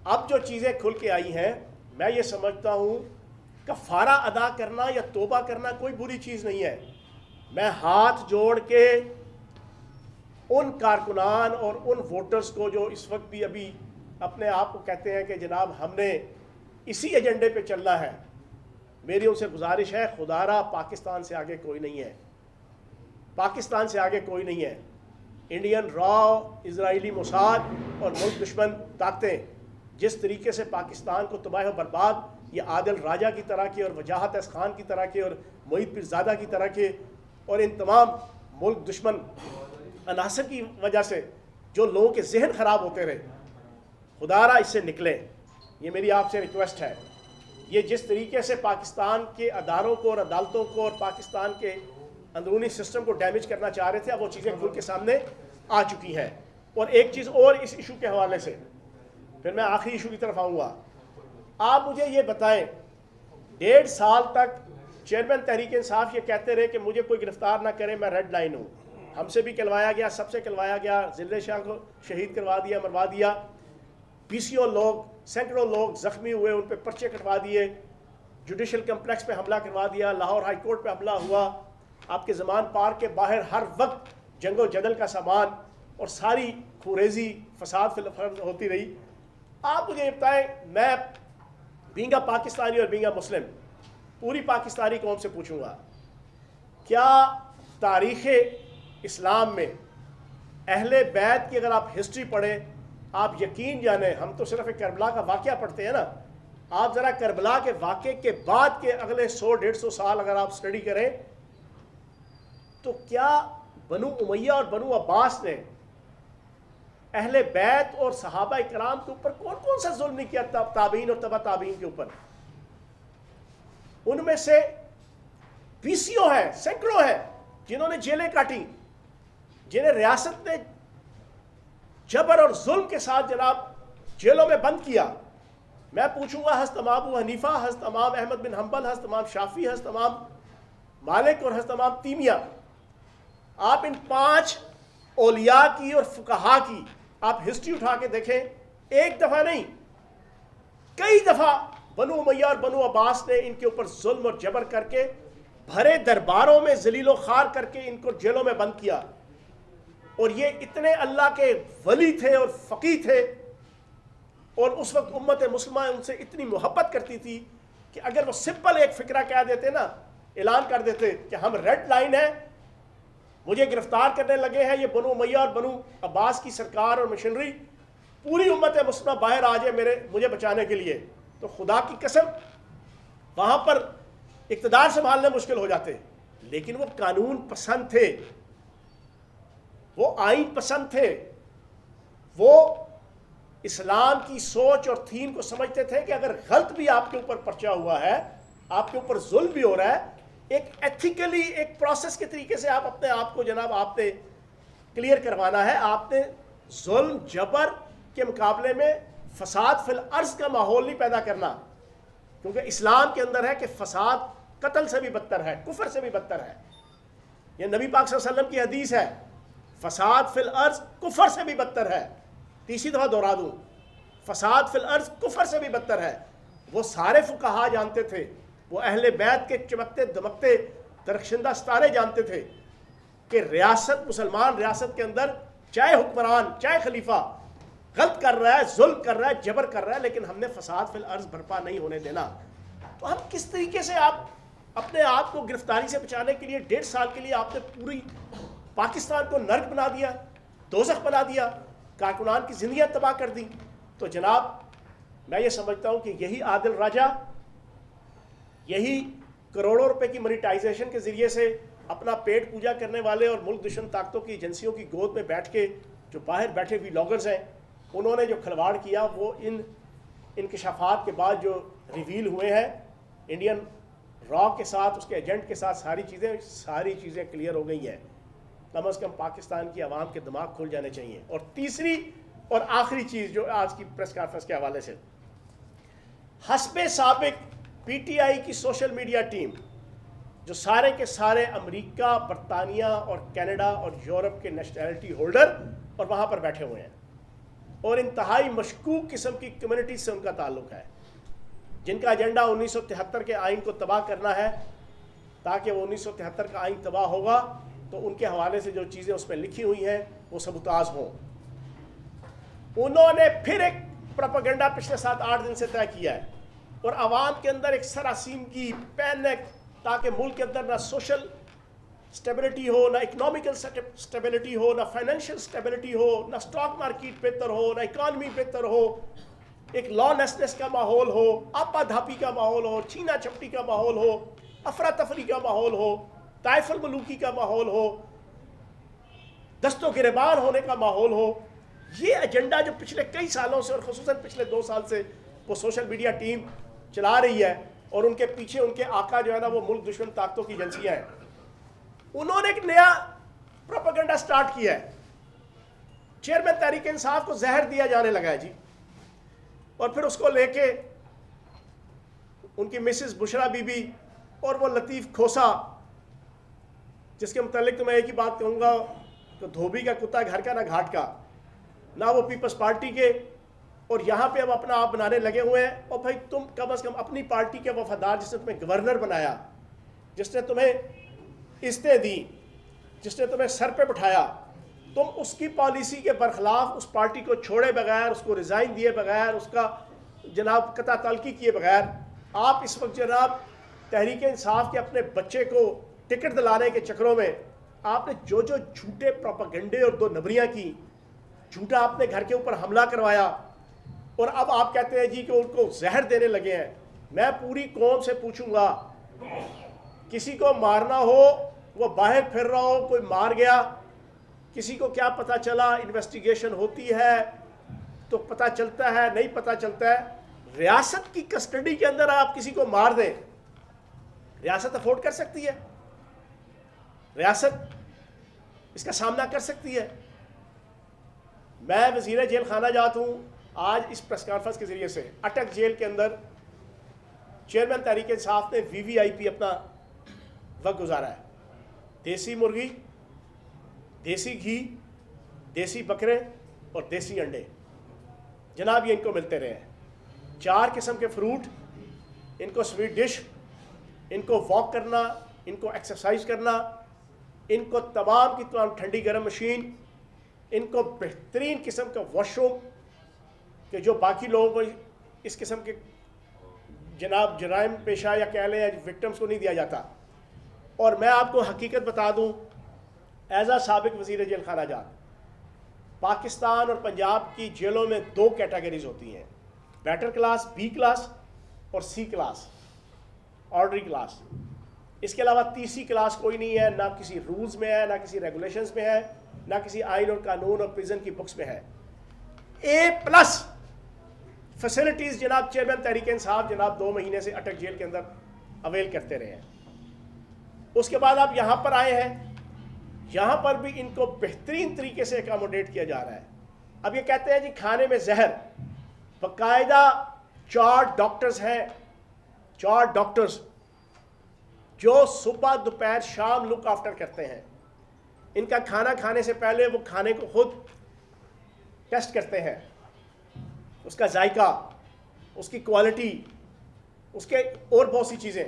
[SPEAKER 1] अब जो चीज़ें खुल के आई हैं, मैं ये समझता हूँ कफ़ारा अदा करना या तौबा करना कोई बुरी चीज़ नहीं है। मैं हाथ जोड़ के उन कारकुनान और उन वोटर्स को जो इस वक्त भी अभी अपने आप को कहते हैं कि जनाब हमने इसी एजेंडे पे चलना है, मेरी उनसे गुजारिश है, खुदारा पाकिस्तान से आगे कोई नहीं है, पाकिस्तान से आगे कोई नहीं है। इंडियन रॉ, इजरायली मोसाद और मुल्क दुश्मन ताकतें जिस तरीके से पाकिस्तान को तबाह बर्बाद, ये आदिल राजा की तरह के और वजाहत एस खान की तरह के और मोहित पीरज़ादा की तरह के और इन तमाम मुल्क दुश्मन अनासर की वजह से जो लोगों के जहन ख़राब होते रहे, खुदारा इससे निकलें। ये मेरी आपसे रिक्वेस्ट है। ये जिस तरीके से पाकिस्तान के अदारों को और अदालतों को और पाकिस्तान के अंदरूनी सिस्टम को डैमेज करना चाह रहे थे, अब वो चीज़ें खुल के सामने आ चुकी हैं। और एक चीज़ और इस इशू के हवाले से, फिर मैं आखिरी इशू की तरफ आऊँगा। आप मुझे ये बताएं, 1.5 साल तक चेयरमैन तहरीक इंसाफ ये कहते रहे कि मुझे कोई गिरफ्तार ना करे, मैं रेड लाइन हूँ। हमसे भी कहलवाया गया, सबसे कहलवाया गया, जिले शाह को शहीद करवा दिया, मरवा दिया, PCO लोग, सैकड़ों लोग ज़ख्मी हुए, उन पर पर्चे कटवा दिए, जुडिशल कम्प्लेक्स पे हमला करवा दिया, लाहौर हाई कोर्ट पे हमला हुआ, आपके ज़मान पार्क के बाहर हर वक्त जंगो जदल का सामान और सारी खुरेजी फसाद फिलफर्द होती रही। आप मुझे बताएं, मैं बींगा पाकिस्तानी और बींगा मुस्लिम पूरी पाकिस्तानी कौम से पूछूंगा, क्या तारीख़ इस्लाम में अहले बैत की अगर आप हिस्ट्री पढ़ें, आप यकीन जाने, हम तो सिर्फ एक करबला का वाक़या पढ़ते हैं ना, आप ज़रा करबला के वाक़े के बाद के अगले 100-150 साल अगर आप स्टडी करें तो क्या बनु उमैया और बनु अब्बास ने अहले बैत और सहाबा इकराम के ऊपर कौन कौन सा जुल्म नहीं किया, ताबीन और तबा ताबीन के ऊपर? उनमें से PCO है, सैकड़ों है जिन्होंने जेलें काटी, जिन्हें रियासत ने जबर और जुल्म के साथ जनाब जेलों में बंद किया। मैं पूछूंगा, हज़रत इमाम अबू हनीफा, हज़रत इमाम अहमद बिन हम्बल, हज़रत इमाम शाफी, हज़रत इमाम मालिक और हज़रत इमाम तीमिया, आप इन 5 औलिया की और फुकहा की आप हिस्ट्री उठा के देखें, एक दफ़ा नहीं कई दफ़ा बनु उमैया और बनु अब्बास ने इनके ऊपर जुल्म और जबर करके भरे दरबारों में जलीलो खार करके इनको जेलों में बंद किया। और ये इतने अल्लाह के वली थे और फ़कीह थे, और उस वक्त उम्मत मुस्लिमा उनसे इतनी मोहब्बत करती थी कि अगर वो सिंपल एक फ़िक्रा कह देते ना, ऐलान कर देते कि हम रेड लाइन है, मुझे गिरफ्तार करने लगे हैं ये बनु उमैया और बनु अब्बास की सरकार और मशीनरी, पूरी उम्मत मुस्लिमा बाहर आ जाए मुझे बचाने के लिए, तो खुदा की कसम वहाँ पर इक़्तिदार संभालने मुश्किल हो जाते। लेकिन वो कानून पसंद थे, वो आइन पसंद थे, वो इस्लाम की सोच और थीम को समझते थे कि अगर गलत भी आपके ऊपर पर्चा हुआ है, आपके ऊपर जुल्म भी हो रहा है, एक एथिकली एक प्रोसेस के तरीके से आप अपने आप को जनाब आपने क्लियर करवाना है। आपने जुल्म जबर के मुकाबले में फसाद फिल अर्ज का माहौल नहीं पैदा करना, क्योंकि इस्लाम के अंदर है कि फसाद कत्ल से भी बदतर है, कुफर से भी बदतर है। यह नबी पाक सल्लल्लाहु अलैहि वसल्लम की हदीस है, फसाद फिल अर्ज कुफर से भी बदतर है। तीसरी दफ़ा दोहरा दूँ, फसाद फिल अर्ज कुफर से भी बदतर है। वो सारे फुकहा जानते थे, वो अहले बैत के चमकते दमकते दरख्शिंदा सितारे जानते थे कि रियासत, मुसलमान रियासत के अंदर चाहे हुक्मरान चाहे खलीफा गलत कर रहा है, जुल्म कर रहा है, जबर कर रहा है, लेकिन हमने फसाद फिल अर्ज बर्पा नहीं होने देना। तो हम किस तरीके से आप अपने आप को गिरफ्तारी से बचाने के लिए 1.5 साल के लिए आपने पूरी पाकिस्तान को नर्क बना दिया, दोज़ख बना दिया, कारकुनान की जिंदगियां तबाह कर दी। तो जनाब मैं ये समझता हूँ कि यही आदिल राजा, यही करोड़ों रुपए की मोनेटाइजेशन के ज़रिए से अपना पेट पूजा करने वाले और मुल्क दुश्मन ताकतों की एजेंसियों की गोद में बैठ के जो बाहर बैठे व्लॉगर्स हैं, उन्होंने जो खिलवाड़ किया वो इन इंकशाफात के बाद जो रिवील हुए हैं, इंडियन रॉ के साथ, उसके एजेंट के साथ सारी चीज़ें क्लियर हो गई हैं। कम अज़ कम पाकिस्तान की आवाम के दिमाग खुल जाने चाहिए। और तीसरी और आखिरी चीज़ जो आज की प्रेस कॉन्फ्रेंस के हवाले से, हस्बे साबिक PTI की सोशल मीडिया टीम जो सारे के सारे अमेरिका, बरतानिया और कनाडा और यूरोप के नेशनैलिटी होल्डर और वहाँ पर बैठे हुए हैं और इंतहाई मशकूक किस्म की कम्युनिटी से उनका ताल्लुक़ है, जिनका एजेंडा 1973 के आइन को तबाह करना है, ताकि वो 1973 का आइन तबाह होगा तो उनके हवाले से जो चीज़ें उसमें लिखी हुई हैं वो सबूताज हों। उन्होंने फिर एक प्रोपेगेंडा पिछले 7-8 दिन से तय किया है और आवाम के अंदर एक सरासीम की पैनिक, ताकि मुल्क के अंदर ना सोशल स्टेबिलिटी हो, ना इकोनॉमिकल स्टेबिलिटी हो, ना फाइनेंशियल स्टेबिलिटी हो, ना स्टॉक मार्केट बेहतर हो, ना इकॉनमी बेहतर हो, एक लॉलेसनेस का माहौल हो, आपाधापी का माहौल हो, छीना झपटी का माहौल हो, अफरा तफरी का माहौल हो, ताइफुल मलूकी का माहौल हो, दस्तो गिरबान होने का माहौल हो। ये एजेंडा जो पिछले कई सालों से और ख़ुसूसन पिछले 2 साल से वो सोशल मीडिया टीम चला रही है और उनके पीछे उनके आका जो है ना वो मुल्क दुश्मन ताकतों की एजेंसियां हैं, उन्होंने एक नया प्रोपेगेंडा स्टार्ट किया है। चेयरमैन तहरीक इंसाफ को जहर दिया जाने लगा है जी, और फिर उसको लेके उनकी मिसेस बुशरा बीबी और वो लतीफ़ खोसा, जिसके मुतालिक तो मैं एक ही बात कहूँगा, तो धोबी का कुत्ता घर का ना घाट का, ना वो पीपल्स पार्टी के, और यहाँ पे अब अपना आप बनाने लगे हुए हैं। और भाई तुम कम अज़ कम अपनी पार्टी के वफादार, जिसने तुम्हें गवर्नर बनाया, जिसने तुम्हें इस्ते दी, जिसने तुम्हें सर पे बिठाया, तुम उसकी पॉलिसी के बरखिलाफ उस पार्टी को छोड़े बगैर, उसको रिज़ाइन दिए बगैर, उसका जनाब कता तलकी किए बगैर आप इस वक्त जनाब तहरीक इंसाफ के अपने बच्चे को टिकट दिलाने के चक्करों में आपने जो जो झूठे प्रोपेगेंडे और 2 नबरियाँ की, झूठा आपने घर के ऊपर हमला करवाया, और अब आप कहते हैं जी कि उनको जहर देने लगे हैं। मैं पूरी कौम से पूछूंगा, किसी को मारना हो, वो बाहर फिर रहा हो, कोई मार गया, किसी को क्या पता चला, इन्वेस्टिगेशन होती है तो पता चलता है, नहीं पता चलता है। रियासत की कस्टडी के अंदर आप किसी को मार दें, रियासत अफोर्ड कर सकती है? रियासत इसका सामना कर सकती है? मैं वज़ीर जेल खाना जात हूँ। आज इस प्रेस कॉन्फ्रेंस के ज़रिए से अटक जेल के अंदर चेयरमैन तहरीक इंसाफ ने VVIP अपना वक्त गुजारा है। देसी मुर्गी, देसी घी, देसी बकरे और देसी अंडे जनाब ये इनको मिलते रहे हैं। 4 किस्म के फ्रूट, इनको स्वीट डिश, इनको वॉक करना, इनको एक्सरसाइज करना, इनको तमाम की तमाम ठंडी गर्म मशीन, इनको बेहतरीन किस्म का वॉशरूम कि जो बाकी लोगों को इस किस्म के जनाब जराइम पेशा या कह लें विक्टिम्स को नहीं दिया जाता। और मैं आपको हकीकत बता दूं, एज आ साबिक वज़ीर जेल खाना जात, पाकिस्तान और पंजाब की जेलों में 2 कैटेगरीज होती हैं, बेटर क्लास B क्लास और C क्लास, ऑर्डरी क्लास। इसके अलावा तीसरी क्लास कोई नहीं है, ना किसी रूल्स में है, ना किसी रेगुलेशंस में है, ना किसी आइन और कानून और प्रिजन की बुक्स में है। A+ फैसिलिटीज़ जनाब चेयरमैन तहरीक इंसाफ जनाब 2 महीने से अटक जेल के अंदर अवेल करते रहे हैं। उसके बाद आप यहाँ पर आए हैं, यहाँ पर भी इनको बेहतरीन तरीके से अकोमोडेट किया जा रहा है। अब ये कहते हैं जी खाने में जहर, बाकायदा 4 डॉक्टर्स हैं, 4 डॉक्टर्स जो सुबह दोपहर शाम लुक आफ्टर करते हैं। इनका खाना खाने से पहले वो खाने को खुद टेस्ट करते हैं, उसका जायका, उसकी क्वालिटी, उसके और बहुत सी चीज़ें।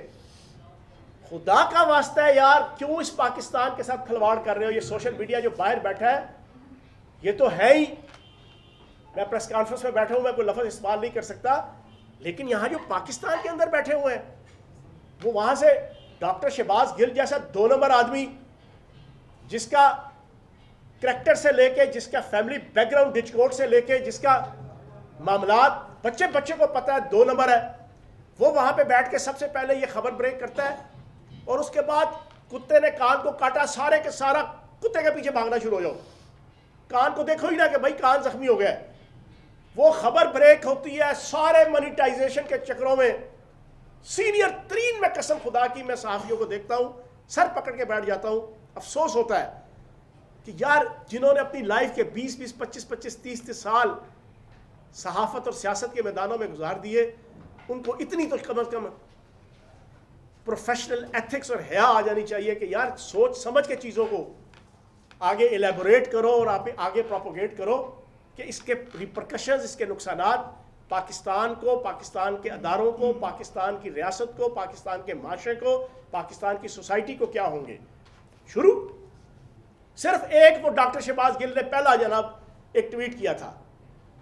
[SPEAKER 1] खुदा का वास्ता है यार, क्यों इस पाकिस्तान के साथ खिलवाड़ कर रहे हो? ये सोशल मीडिया जो बाहर बैठा है ये तो है ही, मैं प्रेस कॉन्फ्रेंस में बैठा हूँ, मैं कोई लफ्ज़ इस्तेमाल नहीं कर सकता, लेकिन यहाँ जो पाकिस्तान के अंदर बैठे हुए हैं, वो वहाँ से डॉक्टर शहबाज गिल जैसा 2 नंबर आदमी, जिसका करैक्टर से लेके, जिसका फैमिली बैकग्राउंड डिचकोट से लेके, जिसका मामलात बच्चे को पता है 2 नंबर है, वो वहाँ पे बैठ के सबसे पहले ये खबर ब्रेक करता है, और उसके बाद कुत्ते ने कान को काटा, सारे के सारा कुत्ते के पीछे भागना शुरू हो जाओ, कान को देखो ही ना कि भाई कान जख्मी हो गया है। वो खबर ब्रेक होती है, सारे मोनिटाइजेशन के चक्रों में सीनियर तरीन, में कसम खुदा की मैं सहाफियों को देखता हूं, सर पकड़ के बैठ जाता हूं। अफसोस होता है कि यार जिन्होंने अपनी लाइफ के 20-20, 25-25, 30-30 साल सहाफत और सियासत के मैदानों में गुजार दिए, उनको इतनी तो कम अज कम प्रोफेशनल एथिक्स और हया आ जानी चाहिए कि यार सोच समझ के चीज़ों को आगे एलेबोरेट करो और आप आगे प्रोपोगेट करो कि इसके रिपरकशंस, इसके नुकसानात पाकिस्तान को, पाकिस्तान के अदारों को, पाकिस्तान की रियासत को, पाकिस्तान के माशरे को, पाकिस्तान की सोसाइटी को क्या होंगे। शुरू सिर्फ एक वो डॉक्टर शहबाज गिल ने पहला जनाब एक ट्वीट किया था,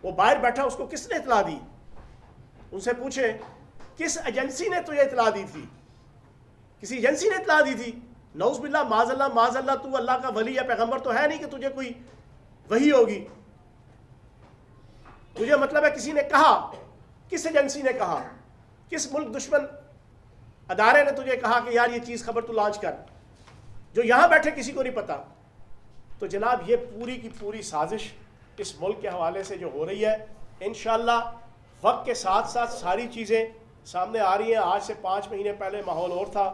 [SPEAKER 1] वो बाहर बैठा, उसको किसने इतला दी? उनसे पूछे किस एजेंसी ने तुझे इतला दी थी? किसी एजेंसी ने इतला दी थी? नौज़ बिल्लाह, माज़अल्लाह, तू अल्लाह का वली या पैगंबर तो है नहीं कि तुझे कोई वही होगी। तुझे मतलब है किसी ने कहा, किस एजेंसी ने कहा, किस मुल्क दुश्मन अदारे ने तुझे कहा कि यार ये चीज़ खबर तू लॉन्च कर, जो यहाँ बैठे किसी को नहीं पता। तो जनाब ये पूरी की पूरी साजिश इस मुल्क के हवाले से जो हो रही है, इंशाअल्लाह वक्त के साथ साथ सारी चीज़ें सामने आ रही हैं। आज से 5 महीने पहले माहौल और था,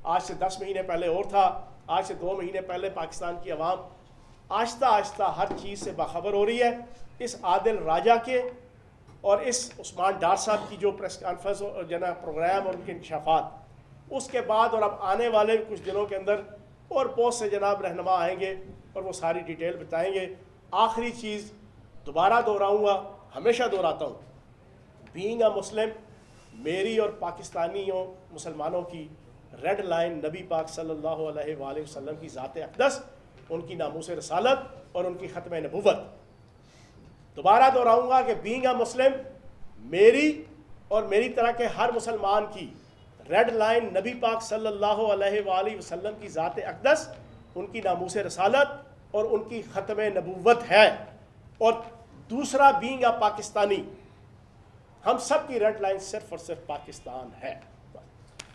[SPEAKER 1] आज से 10 महीने पहले और था, आज से 2 महीने पहले पाकिस्तान की आवाम आहिस्ता आहिस्ता हर चीज़ से बाखबर हो रही है। इस आदिल राजा के और इस उस्मान डार साहब की जो प्रेस कॉन्फ्रेंस और जना प्रोग्राम और उनके इंकशाफात, उसके बाद और अब आने वाले कुछ दिनों के अंदर और बहुत से जनाब रहनुमा आएंगे और वो सारी डिटेल बताएंगे। आखिरी चीज़ दोबारा दोहराऊँगा, हमेशा दोहराता हूँ, बीइंग अ मुस्लिम मेरी और पाकिस्तानियों मुसलमानों की रेड लाइन नबी पाक सल्लल्लाहु अलैहि वसल्लम की ज़ात अक़दस, उनकी नामूस रसालत और उनकी ख़त्म नबुव्वत। दोबारा दोहराऊँगा कि बीइंग अ मुस्लिम मेरी और मेरी तरह के हर मुसलमान की रेड लाइन नबी पाक सल्लल्लाहु अलैहि वसल्लम की ज़ात अक़दस, उनकी नामूस रसालत और उनकी ख़त्म नबुव्वत है। और दूसरा बीइंग अ पाकिस्तानी, हम सब की रेड लाइन सिर्फ और सिर्फ पाकिस्तान है।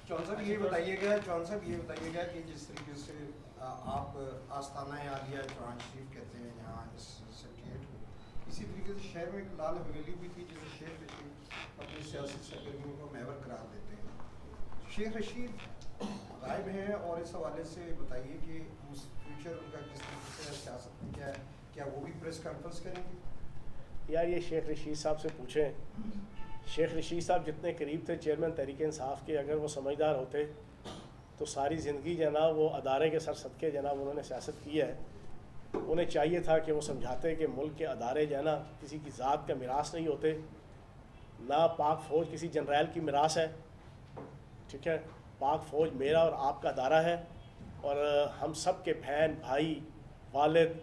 [SPEAKER 2] चौन साहब ये बताइएगा कि जिस तरीके से आप आस्ताना आलिया कुरान शरीफ कहते हैं यहाँ इस सेक्रेटरीट को, इसी तरीके से शहर में एक लाल हवेली भी थी जिसे शेख रशीद अपनी सियासी सरगर्मियों को महवर करार देते हैं। शेख रशीद गायब हैं और इस हवाले से बताइए कि फ्यूचर उनका किस तरीके से सियासत में क्या है, क्या वो भी प्रेस कॉन्फ्रेंस करेंगे?
[SPEAKER 1] यार ये शेख रशीद साहब से पूछें। शेख रशीद साहब जितने करीब थे चेयरमैन तहरीक इंसाफ के, अगर वो समझदार होते तो सारी ज़िंदगी जनाब वो अदारे के सर सदके जनाब उन्होंने सियासत की है। उन्हें चाहिए था कि वो समझाते कि मुल्क के अदारे जो है ना किसी की ज़ात का मिरास नहीं होते, ना पाक फ़ौज किसी जनरल की मिरास है, ठीक है। पाक फ़ौज मेरा और आपका अदारा है और हम सब के बहन भाई वालिद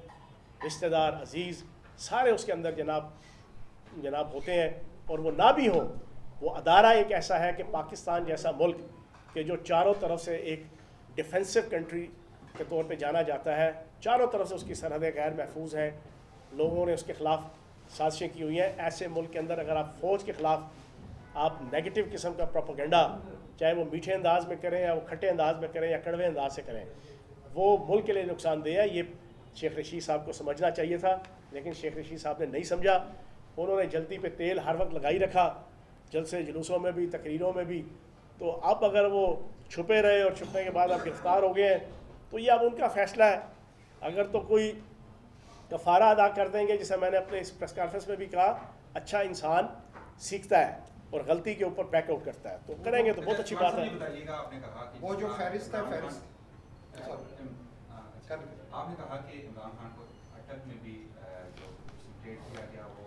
[SPEAKER 1] रिश्तेदार अज़ीज़ सारे उसके अंदर जनाब होते हैं। और वो ना भी हो, वो अदारा एक ऐसा है कि पाकिस्तान जैसा मुल्क के जो चारों तरफ से एक डिफेंसिव कंट्री के तौर पे जाना जाता है, चारों तरफ से उसकी सरहदें गैर महफूज हैं, लोगों ने उसके ख़िलाफ़ साजिशें की हुई हैं। ऐसे मुल्क के अंदर अगर आप फ़ौज के ख़िलाफ़ आप नेगेटिव किस्म का प्रोपेगेंडा, चाहे वो मीठे अंदाज में करें या वो खट्टे अंदाज में करें या कड़वे अंदाज से करें, वो मुल्क के लिए नुकसानदेह है। ये शेख रशीद साहब को समझना चाहिए था, लेकिन शेख रशीद साहब ने नहीं समझा। उन्होंने जल्दी पे तेल हर वक्त लगाई रखा, जलसे जुलूसों में भी, तकरीरों में भी। तो अब अगर वो छुपे रहे और छुपने के बाद अब गिरफ्तार हो गए हैं, तो ये अब उनका फ़ैसला है। अगर तो कोई कफ़ारा अदा कर देंगे, जैसे मैंने अपने इस प्रेस कॉन्फ्रेंस में भी कहा, अच्छा इंसान सीखता है और गलती के ऊपर बैकआउट करता है, तो करेंगे तो बहुत अच्छी बात है।
[SPEAKER 2] वो जो फहरिस्त है,
[SPEAKER 3] आपने कहा कि इमरान खान को अटक में भी जो डेट किया गया वो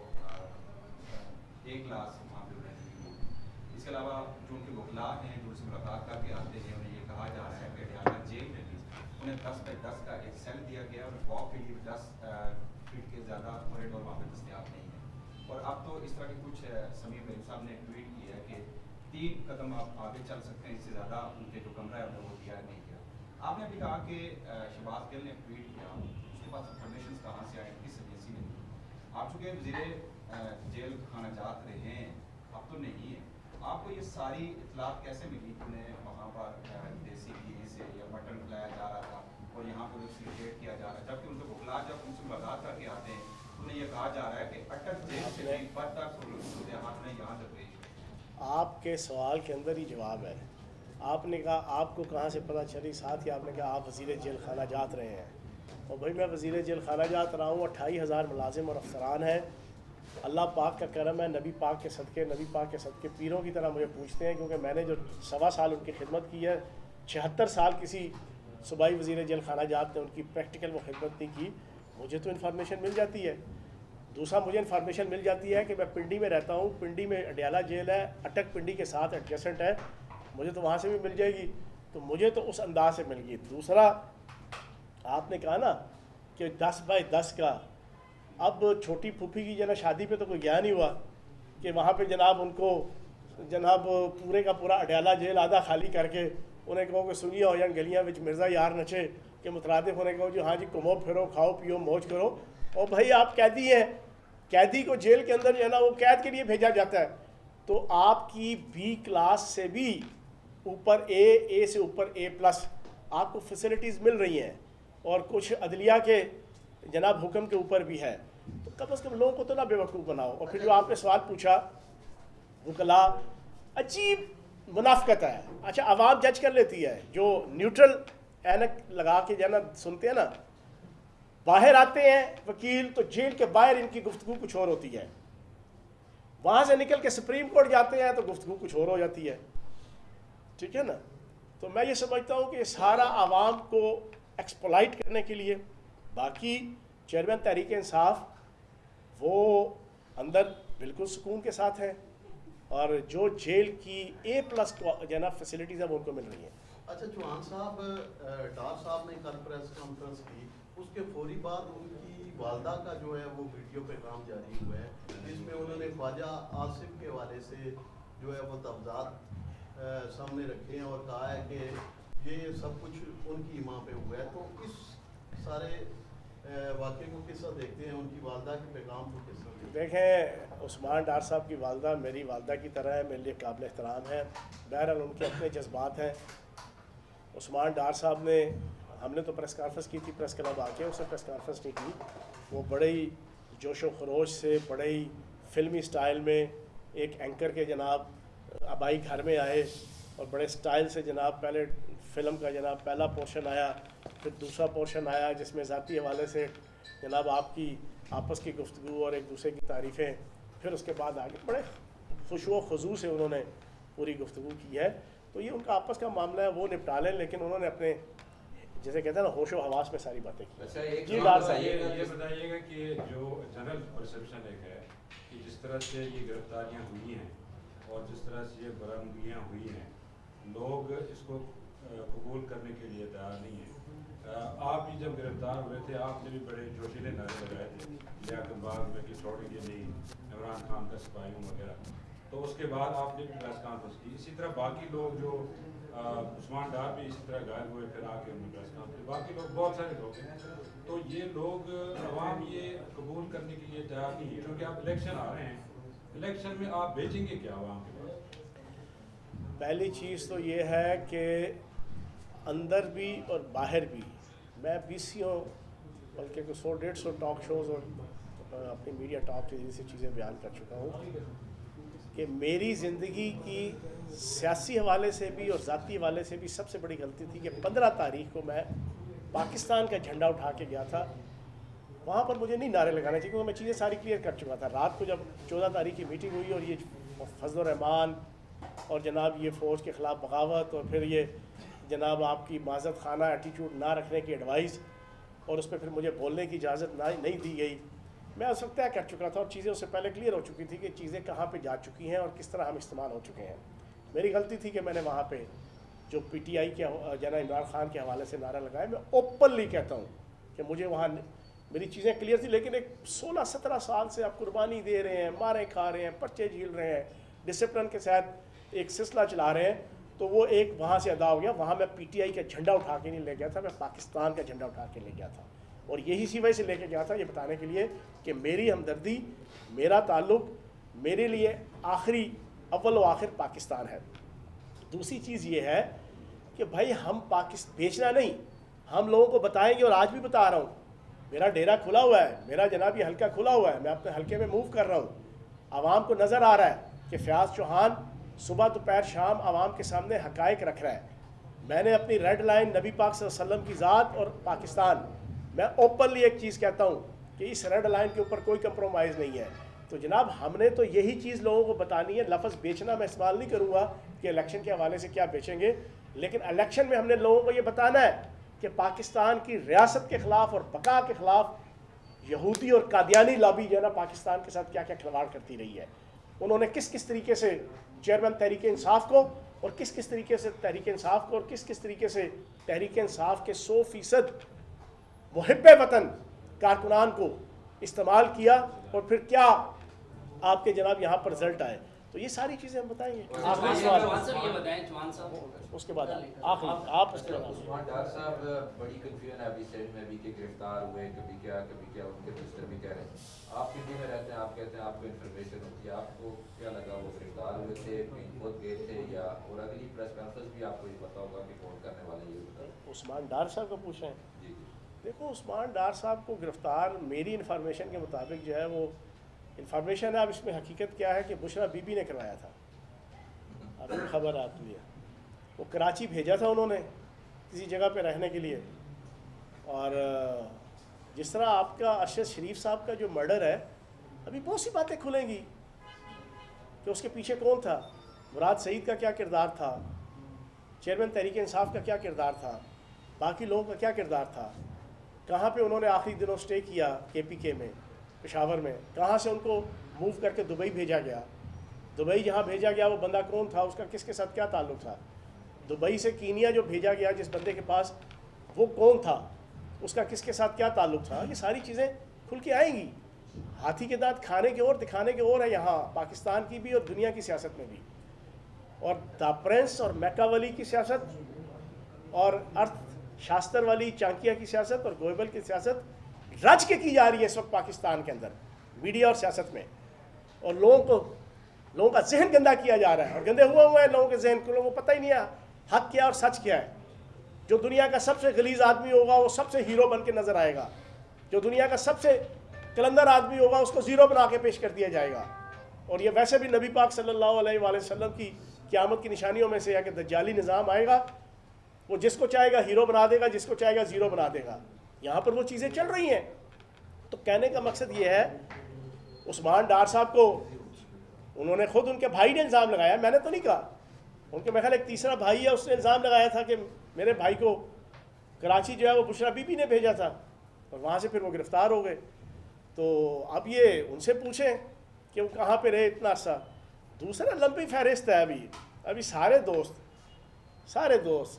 [SPEAKER 3] 1 लाख मामले में हुई। इसके अलावा जो उनके वकला हैं जो उनसे मुलाकात करके आते हैं, उन्हें ये कहा जा रहा है कि अडयाला जेल में भी उन्हें 10 बाई 10 का एक सेल दिया गया और वॉक के लिए 10 फीट के ज़्यादा कॉरिडोर वहाँ पर दस्तियाब नहीं है। और अब तो इस तरह की कुछ समीर मेम साहब ने ट्वीट किया है कि 3 कदम आप आगे चल सकते हैं, इससे ज़्यादा उनके जो कमरा है वो दिया नहीं किया। आपने अभी कहा कि शहबाज गिल ने ट्वीट किया, उसके पास इन्फॉर्मेशन कहाँ से आए, किस एजेंसी ने दी? आप चूँकि वज़ीर जेल खाना जात रहे हैं, अब तो नहीं है, आपको ये सारी इतलात कैसे मिली कि उन्हें वहाँ पर देसी घी से या मटन खिलाया जा रहा था और यहाँ पर सिगरेट किया जा रहा है, जबकि उनके बुखला जब उनसे मुलाकात करके आते हैं तो उन्हें ये कहा जा रहा है कि अटक जेल से भी बदतर हाथ में यहाँ तक पेश।
[SPEAKER 1] आपके सवाल के अंदर ही जवाब है। आपने कहा आपको कहाँ से पता चली, साथ ही आपने कहा आप वज़ीर जेल खाना जात रहे हैं। और भाई मैं वज़ीर जेल खाना जात रहा हूँ, 28,000 मुलाजिम और अफसरान हैं। अल्लाह पाक का करम है, नबी पाक के सदक़े पीरों की तरह मुझे पूछते हैं, क्योंकि मैंने जो 1.25 साल उनकी खिदमत की है, 76 साल किसी सूबाई वज़ीर जेल खाना जात ने उनकी प्रैक्टिकल वो खिदमत नहीं की। मुझे तो इन्फॉर्मेशन मिल जाती है। दूसरा, मुझे इन्फॉर्मेशन मिल जाती है कि मैं पिंडी में रहता हूँ, पिंडी में अडयाला जेल है, अटक पिंडी के साथ एडजेसेंट है, मुझे तो वहाँ से भी मिल जाएगी, तो मुझे तो उस अंदाज से मिल गई। दूसरा, आपने कहा ना कि 10 बाय 10 का, अब छोटी फूफी की जना शादी पे तो कोई गया नहीं हुआ कि वहाँ पे जनाब उनको जनाब पूरे का पूरा अडयाला जेल आधा खाली करके उन्हें कहो कि सुनिए हो जान गलियाँ विच मिर्ज़ा यार नचे के मुतरादिफ उन्हें कहो जी हाँ जी घूमो फिरो खाओ पियो मौज करो। और भाई आप कैदी हैं, कैदी को जेल के अंदर जो है ना वो कैद के लिए भेजा जाता है, तो आपकी B क्लास से भी ऊपर A से ऊपर A+ आपको फैसिलिटीज़ मिल रही हैं और कुछ अदलिया के जनाब हुक्म के ऊपर भी है। तो कम से कम लोगों को तो ना बेवकूफ़ बनाओ। और फिर जो आपने सवाल पूछा वकला, अजीब मुनाफ़कत है। अच्छा, आवाम जज कर लेती है, जो न्यूट्रल ऐनक लगा के जो है ना सुनते हैं ना, बाहर आते हैं वकील तो जेल के बाहर इनकी गुफ्तगू कुछ और होती है, वहाँ से निकल के सुप्रीम कोर्ट जाते हैं तो गुफ्तगू कुछ और हो जाती है। ठीक है ना? तो मैं ये समझता हूँ कि सारा आवाम को एक्सप्लॉइट करने के लिए, बाकी चेयरमैन तहरीक इंसाफ वो अंदर बिल्कुल सुकून के साथ हैं और जो जेल की A+ जो ना फैसिलिटीज़ है वो उनको मिल रही हैं।
[SPEAKER 4] अच्छा, चौहान साहब, डार साहब ने कल प्रेस कॉन्फ्रेंस की, उसके फौरी बाद उनकी वालदा का जो है वो वीडियो पैगाम जारी हुआ है, जिसमें उन्होंने ख्वाजा आसिफ के हवाले से जो है वो तब्जात सामने रखे हैं और कहा है कि ये सब कुछ उनकी माँ पे हुआ है। तो इस सारे वाक़े को किस तरह देखते हैं, उनकी वालदा के पैगाम को किस तरह देखते हैं?
[SPEAKER 1] देखें, उस्मान डार साहब की वालदा मेरी वालदा की तरह है, मेरे लिए काबिल एहतराम है। बहरहाल उनके अपने जज्बात हैं। उस्मान डार साहब ने, हमने तो प्रेस कॉन्फ्रेंस की थी, प्रेस क्लब आके उसने प्रेस कॉन्फ्रेंस नहीं की। वो बड़े ही जोश व खरोश से, बड़े ही फिल्मी स्टाइल में एक एंकर के जनाब आबाई घर में आए और बड़े स्टाइल से जनाब पहले फ़िल्म का जनाब पहला पोर्शन आया, फिर दूसरा पोर्शन आया जिसमें ज़ाती हवाले से जनाब आपकी आपस की गुफ्तगू और एक दूसरे की तारीफ़ें, फिर उसके बाद आगे बड़े खुशो खुजू से उन्होंने पूरी गुफ्तगू की है। तो ये उनका आपस का मामला है, वो निपटा लें, लेकिन उन्होंने अपने जैसे कहते हैं ना होशो हवास में सारी बातें की।
[SPEAKER 5] अच्छा, एक
[SPEAKER 1] जी,
[SPEAKER 5] बात
[SPEAKER 6] ये बताइएगा कि जो जनरल परसेप्शन एक है कि जिस तरह से ये गिरफ्तारियां हुई हैं और जिस तरह से ये बरामदगियाँ हुई हैं, लोग इसको कबूल करने के लिए तैयार नहीं है। आप भी जब गिरफ्तार हुए थे, आपने भी बड़े जोशीले नारे लगाए थे लियाकत बाग में कि छोड़ेंगे नहीं इमरान खान का सिपाही वगैरह, तो उसके बाद आपने भी प्रेस कॉन्फ्रेंस की। इसी तरह बाकी लोग जो उस्मान डार भी इसी तरह गायब हुए, फिर आके उन्होंने प्रेस कॉन्फ्रेंस, बाकी लोग बहुत सारे लोग हैं। तो ये लोग अवाम ये कबूल करने के लिए तैयार नहीं है, क्योंकि आप इलेक्शन आ रहे हैं, इलेक्शन में आप बेचेंगे क्या अवाम के पास?
[SPEAKER 1] पहली चीज़ तो ये है कि अंदर भी और बाहर भी मैं 20 बल्कि 100-150 टॉक शोज़ और अपनी मीडिया टॉक के जरिए से चीज़ें बयान कर चुका हूँ कि मेरी ज़िंदगी की सियासी हवाले से भी और ज़ाती हवाले से भी सबसे बड़ी गलती थी कि 15 तारीख को मैं पाकिस्तान का झंडा उठा के गया था। वहाँ पर मुझे नहीं नारे लगाने चाहिए, क्योंकि मैं चीज़ें सारी क्लियर कर चुका था। रात को जब 14 तारीख की मीटिंग हुई और ये फजल रहमान और जनाब ये फ़ौज के ख़िलाफ़ बगावत और फिर ये जनाब आपकी माज़त खाना एटीट्यूड ना रखने की एडवाइस और उस पर फिर मुझे बोलने की इजाज़त नहीं दी गई, मैं उस वक्त तय कर चुका था और चीज़ें उससे पहले क्लियर हो चुकी थी कि चीज़ें कहाँ पे जा चुकी हैं और किस तरह हम इस्तेमाल हो चुके हैं। मेरी गलती थी कि मैंने वहाँ पे जो PTI के जना इमरान खान के हवाले से नारा लगाया। मैं ओपनली कहता हूँ कि मुझे वहाँ मेरी चीज़ें क्लियर थी, लेकिन एक 16-17 साल से आप कुर्बानी दे रहे हैं, मारें खा रहे हैं, पर्चे झील रहे हैं, डिसिप्लिन के साथ एक सिलसिला चला रहे हैं, तो वो एक वहाँ से अदा हो गया। वहाँ मैं PTI का झंडा उठा के नहीं ले गया था, मैं पाकिस्तान का झंडा उठा के ले गया था, और यही सी वजह से लेके गया था, ये बताने के लिए कि मेरी हमदर्दी, मेरा ताल्लुक़ मेरे लिए आखिरी अव्वल व आखिर पाकिस्तान है। दूसरी चीज़ ये है कि भाई हम पाकिस्तान बेचना नहीं, हम लोगों को बताएंगे, और आज भी बता रहा हूँ, मेरा डेरा खुला हुआ है, मेरा जनाब ये हल्का खुला हुआ है, मैं अपने हल्के में मूव कर रहा हूँ। आवाम को नज़र आ रहा है कि फयाज़ चौहान सुबह दोपहर शाम आवाम के सामने हक़ाइक़ रख रहा है। मैंने अपनी रेड लाइन नबी पाक सल्लल्लाहु अलैहि वसल्लम की ज़ात और पाकिस्तान, मैं ओपनली एक चीज़ कहता हूँ कि इस रेड लाइन के ऊपर कोई कंप्रोमाइज़ नहीं है। तो जनाब हमने तो यही चीज़ लोगों को बतानी है। लफ्ज़ बेचना मैं इस्तेमाल नहीं करूँगा कि इलेक्शन के हवाले से क्या बेचेंगे, लेकिन इलेक्शन में हमने लोगों को ये बताना है कि पाकिस्तान की रियासत के ख़िलाफ़ और बका के ख़िलाफ़ यहूदी और कादियानी लॉबी जो है ना पाकिस्तान के साथ क्या क्या खिलवाड़ करती रही है। उन्होंने किस किस तरीके से चेयरमैन तहरीक इंसाफ को और किस किस तरीके से तहरीक इंसाफ को और किस किस तरीके से तहरीक इंसाफ के 100% मुहिब्बे वतन कारकुनान को इस्तेमाल किया, और फिर क्या आपके जनाब यहाँ पर रिजल्ट आए। तो ये सारी चीज़ें हम बताएंगे। आखिरी सवाल उसके बाद आखिरी आप उसके बाद।
[SPEAKER 5] उस्मान डार साहब बड़ी कंफ्यूजन है अभी सेट में, अभी के गिरफ्तार हुए, कभी क्या उनके मिनिस्टर भी कह रहे हैं। आप दिल्ली में रहते हैं, आप कहते हैं आपको इन्फॉर्मेशन होती है, आपको क्या लगा वो गिरफ्तार हुए थे, खुद गए थे या, और अगली प्रेस कॉन्फ्रेंस भी आपको ये पता होगा कि कौन करने वाले, ये बताओ।
[SPEAKER 1] उस्मान डार साहब को पूछें।
[SPEAKER 5] जी
[SPEAKER 1] देखो उस्मान डार साहब को गिरफ़्तार मेरी इन्फॉर्मेशन के मुताबिक जो है वो इन्फॉर्मेशन है, अब इसमें हकीकत क्या है कि बुशरा बीबी ने करवाया था, अभी खबर आती है। वो कराची भेजा था उन्होंने किसी जगह पे रहने के लिए, और जिस तरह आपका अरशद शरीफ साहब का जो मर्डर है, अभी बहुत सी बातें खुलेंगी कि उसके पीछे कौन था, मुराद सईद का क्या किरदार था, चेयरमैन तहरीक इंसाफ का क्या किरदार था, बाकी लोगों का क्या किरदार था, कहाँ पे उन्होंने आखिरी दिनों स्टे किया KPK में, पेशावर में, कहाँ से उनको मूव करके दुबई भेजा गया, दुबई जहाँ भेजा गया वो बंदा कौन था, उसका किसके साथ क्या ताल्लुक़ था, दुबई से कीनिया जो भेजा गया जिस बंदे के पास, वो कौन था, उसका किसके साथ क्या ताल्लुक़ था। ये सारी चीज़ें खुल के आएंगी। हाथी के दांत खाने के और दिखाने के और है यहाँ पाकिस्तान की भी और दुनिया की सियासत में भी। और द प्रिंस और मैकावली की सियासत और अर्थशास्त्र वाली चांकिया की सियासत और गोयबल की सियासत रच के की जा रही है इस वक्त पाकिस्तान के अंदर मीडिया और सियासत में, और लोगों का जहन गंदा किया जा रहा है, और गंदे हुए है लोगों के जहन को, लोगों को पता ही नहीं है हक क्या और सच क्या है। जो दुनिया का सबसे गलीज आदमी होगा वो सबसे हीरो बन के नजर आएगा, जो दुनिया का सबसे कलंदर आदमी होगा उसको ज़ीरो बना के पेश कर दिया जाएगा। और ये वैसे भी नबी पाक सल्लल्लाहु अलैहि वसल्लम की क़यामत की निशानियों में से है कि दज्जाली निज़ाम आएगा, वो जिसको चाहेगा हीरो बना देगा, जिसको चाहेगा ज़ीरो बना देगा। यहाँ पर वो चीज़ें चल रही हैं। तो कहने का मकसद ये है, उस्मान डार साहब को उन्होंने खुद, उनके भाई ने इल्ज़ाम लगाया, मैंने तो नहीं कहा, उनके मेरे ख्याल एक तीसरा भाई है, उसने इल्ज़ाम लगाया था कि मेरे भाई को कराची जो है वो बुशरा बीबी ने भेजा था, और वहाँ से फिर वो गिरफ़्तार हो गए। तो अब ये उनसे पूछें कि वो कहाँ पे रहे इतना अर्सा। दूसरा लंबी फहरिस्त है अभी सारे दोस्त,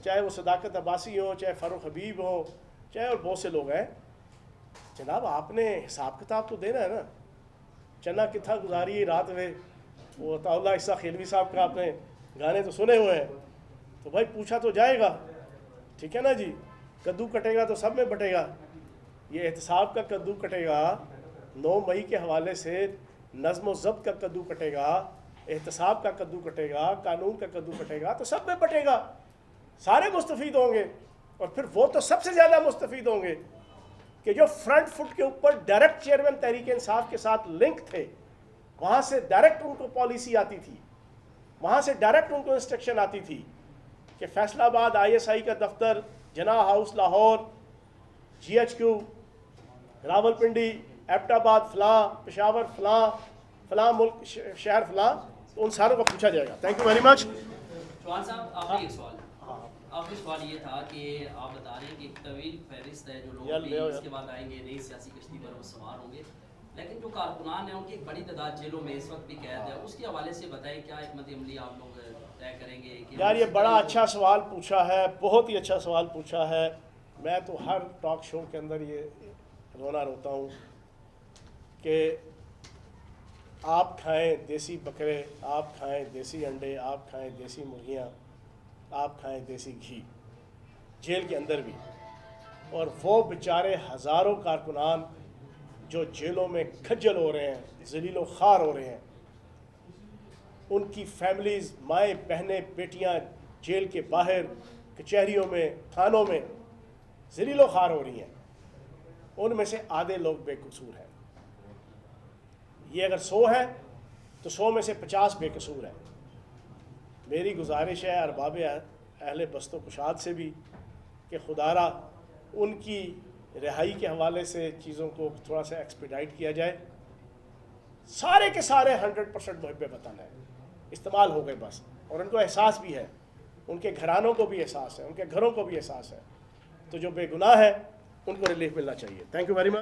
[SPEAKER 1] चाहे वो सदाकत अब्बासी हो, चाहे फ़ारूक हबीब हो, चाहे और बहुत से लोग हैं। जनाब आपने हिसाब किताब तो देना है ना, चना कितना गुजारी रात में, वो अताउल्लाह इस्सा खेलवी साहब का आपने गाने तो सुने हुए हैं, तो भाई पूछा तो जाएगा, ठीक है ना जी। कद्दू कटेगा तो सब में बटेगा, ये एहतसाब का कद्दू कटेगा, 9 मई के हवाले से नज़्म व ज़ब्त का कद्दू कटेगा, एहतसाब का कद्दू कटेगा, कानून का कद्दू कटेगा, तो सब में बटेगा, सारे मुस्तफ़ीद होंगे। और फिर वो तो सबसे ज़्यादा मुस्तफ़ीद होंगे कि जो फ्रंट फुट के ऊपर डायरेक्ट चेयरमैन तहरीक इंसाफ के साथ लिंक थे, वहाँ से डायरेक्ट उनको पॉलिसी आती थी, वहाँ से डायरेक्ट उनको इंस्ट्रक्शन आती थी कि फैसलाबाद ISI का दफ्तर, जना हाउस लाहौर, GHQ रावलपिंडी, एबटाबाद फ़लाँ, पेशावर फ़लाँ मुल्क शहर फ़लाँ, तो उन सारों को पूछा जाएगा। Thank you very much.
[SPEAKER 7] Chauhan साहब आखिरी एक सवाल, आखिरी सवाल ये था कि आप बता रहे हैं कि तवील फहरिस्त है जो लोग इसके बाद आएंगे, नई सियासी कश्ती पर वो सवार होंगे, लेकिन जो कारकुनान है उनकी एक बड़ी तादाद जेलों में इस वक्त भी कैद है, उसके हवाले से बताएं क्या हिकमत अमली आप लोग तय करेंगे कि
[SPEAKER 1] यार ये बड़ा अच्छा सवाल पूछा है, बहुत ही अच्छा सवाल पूछा है। मैं तो हर टॉक शो के अंदर ये रोना रोता हूँ कि आप खाएं देसी बकरे, आप खाएं देसी अंडे, आप खाएं देसी मुर्गियाँ, आप खाएं देसी घी, जेल के अंदर भी। और वो बेचारे हज़ारों कारकुनान जो जेलों में खज्जल हो रहे हैं, ज़लीलो ख़ार हो रहे हैं, उनकी फैमिलीज़, माएँ बहनें बेटियाँ जेल के बाहर कचहरियों में, थानों में ज़लीलो ख़ार हो रही हैं। उनमें से आधे लोग बेकसूर हैं। ये अगर 100 हैं तो 100 में से 50 बेकसूर हैं। मेरी गुजारिश है अरबाब अहले बस्तो कुशाद से भी कि खुदारा उनकी रिहाई के हवाले से चीज़ों को थोड़ा सा एक्सपीडाइट किया जाए। सारे के सारे 100% मुहब्बे वतन है, इस्तेमाल हो गए बस। और उनको एहसास भी है, उनके घरानों को भी एहसास है, उनके घरों को भी एहसास है। तो जो बेगुनाह है उनको रिलीफ मिलना चाहिए। Thank you very much.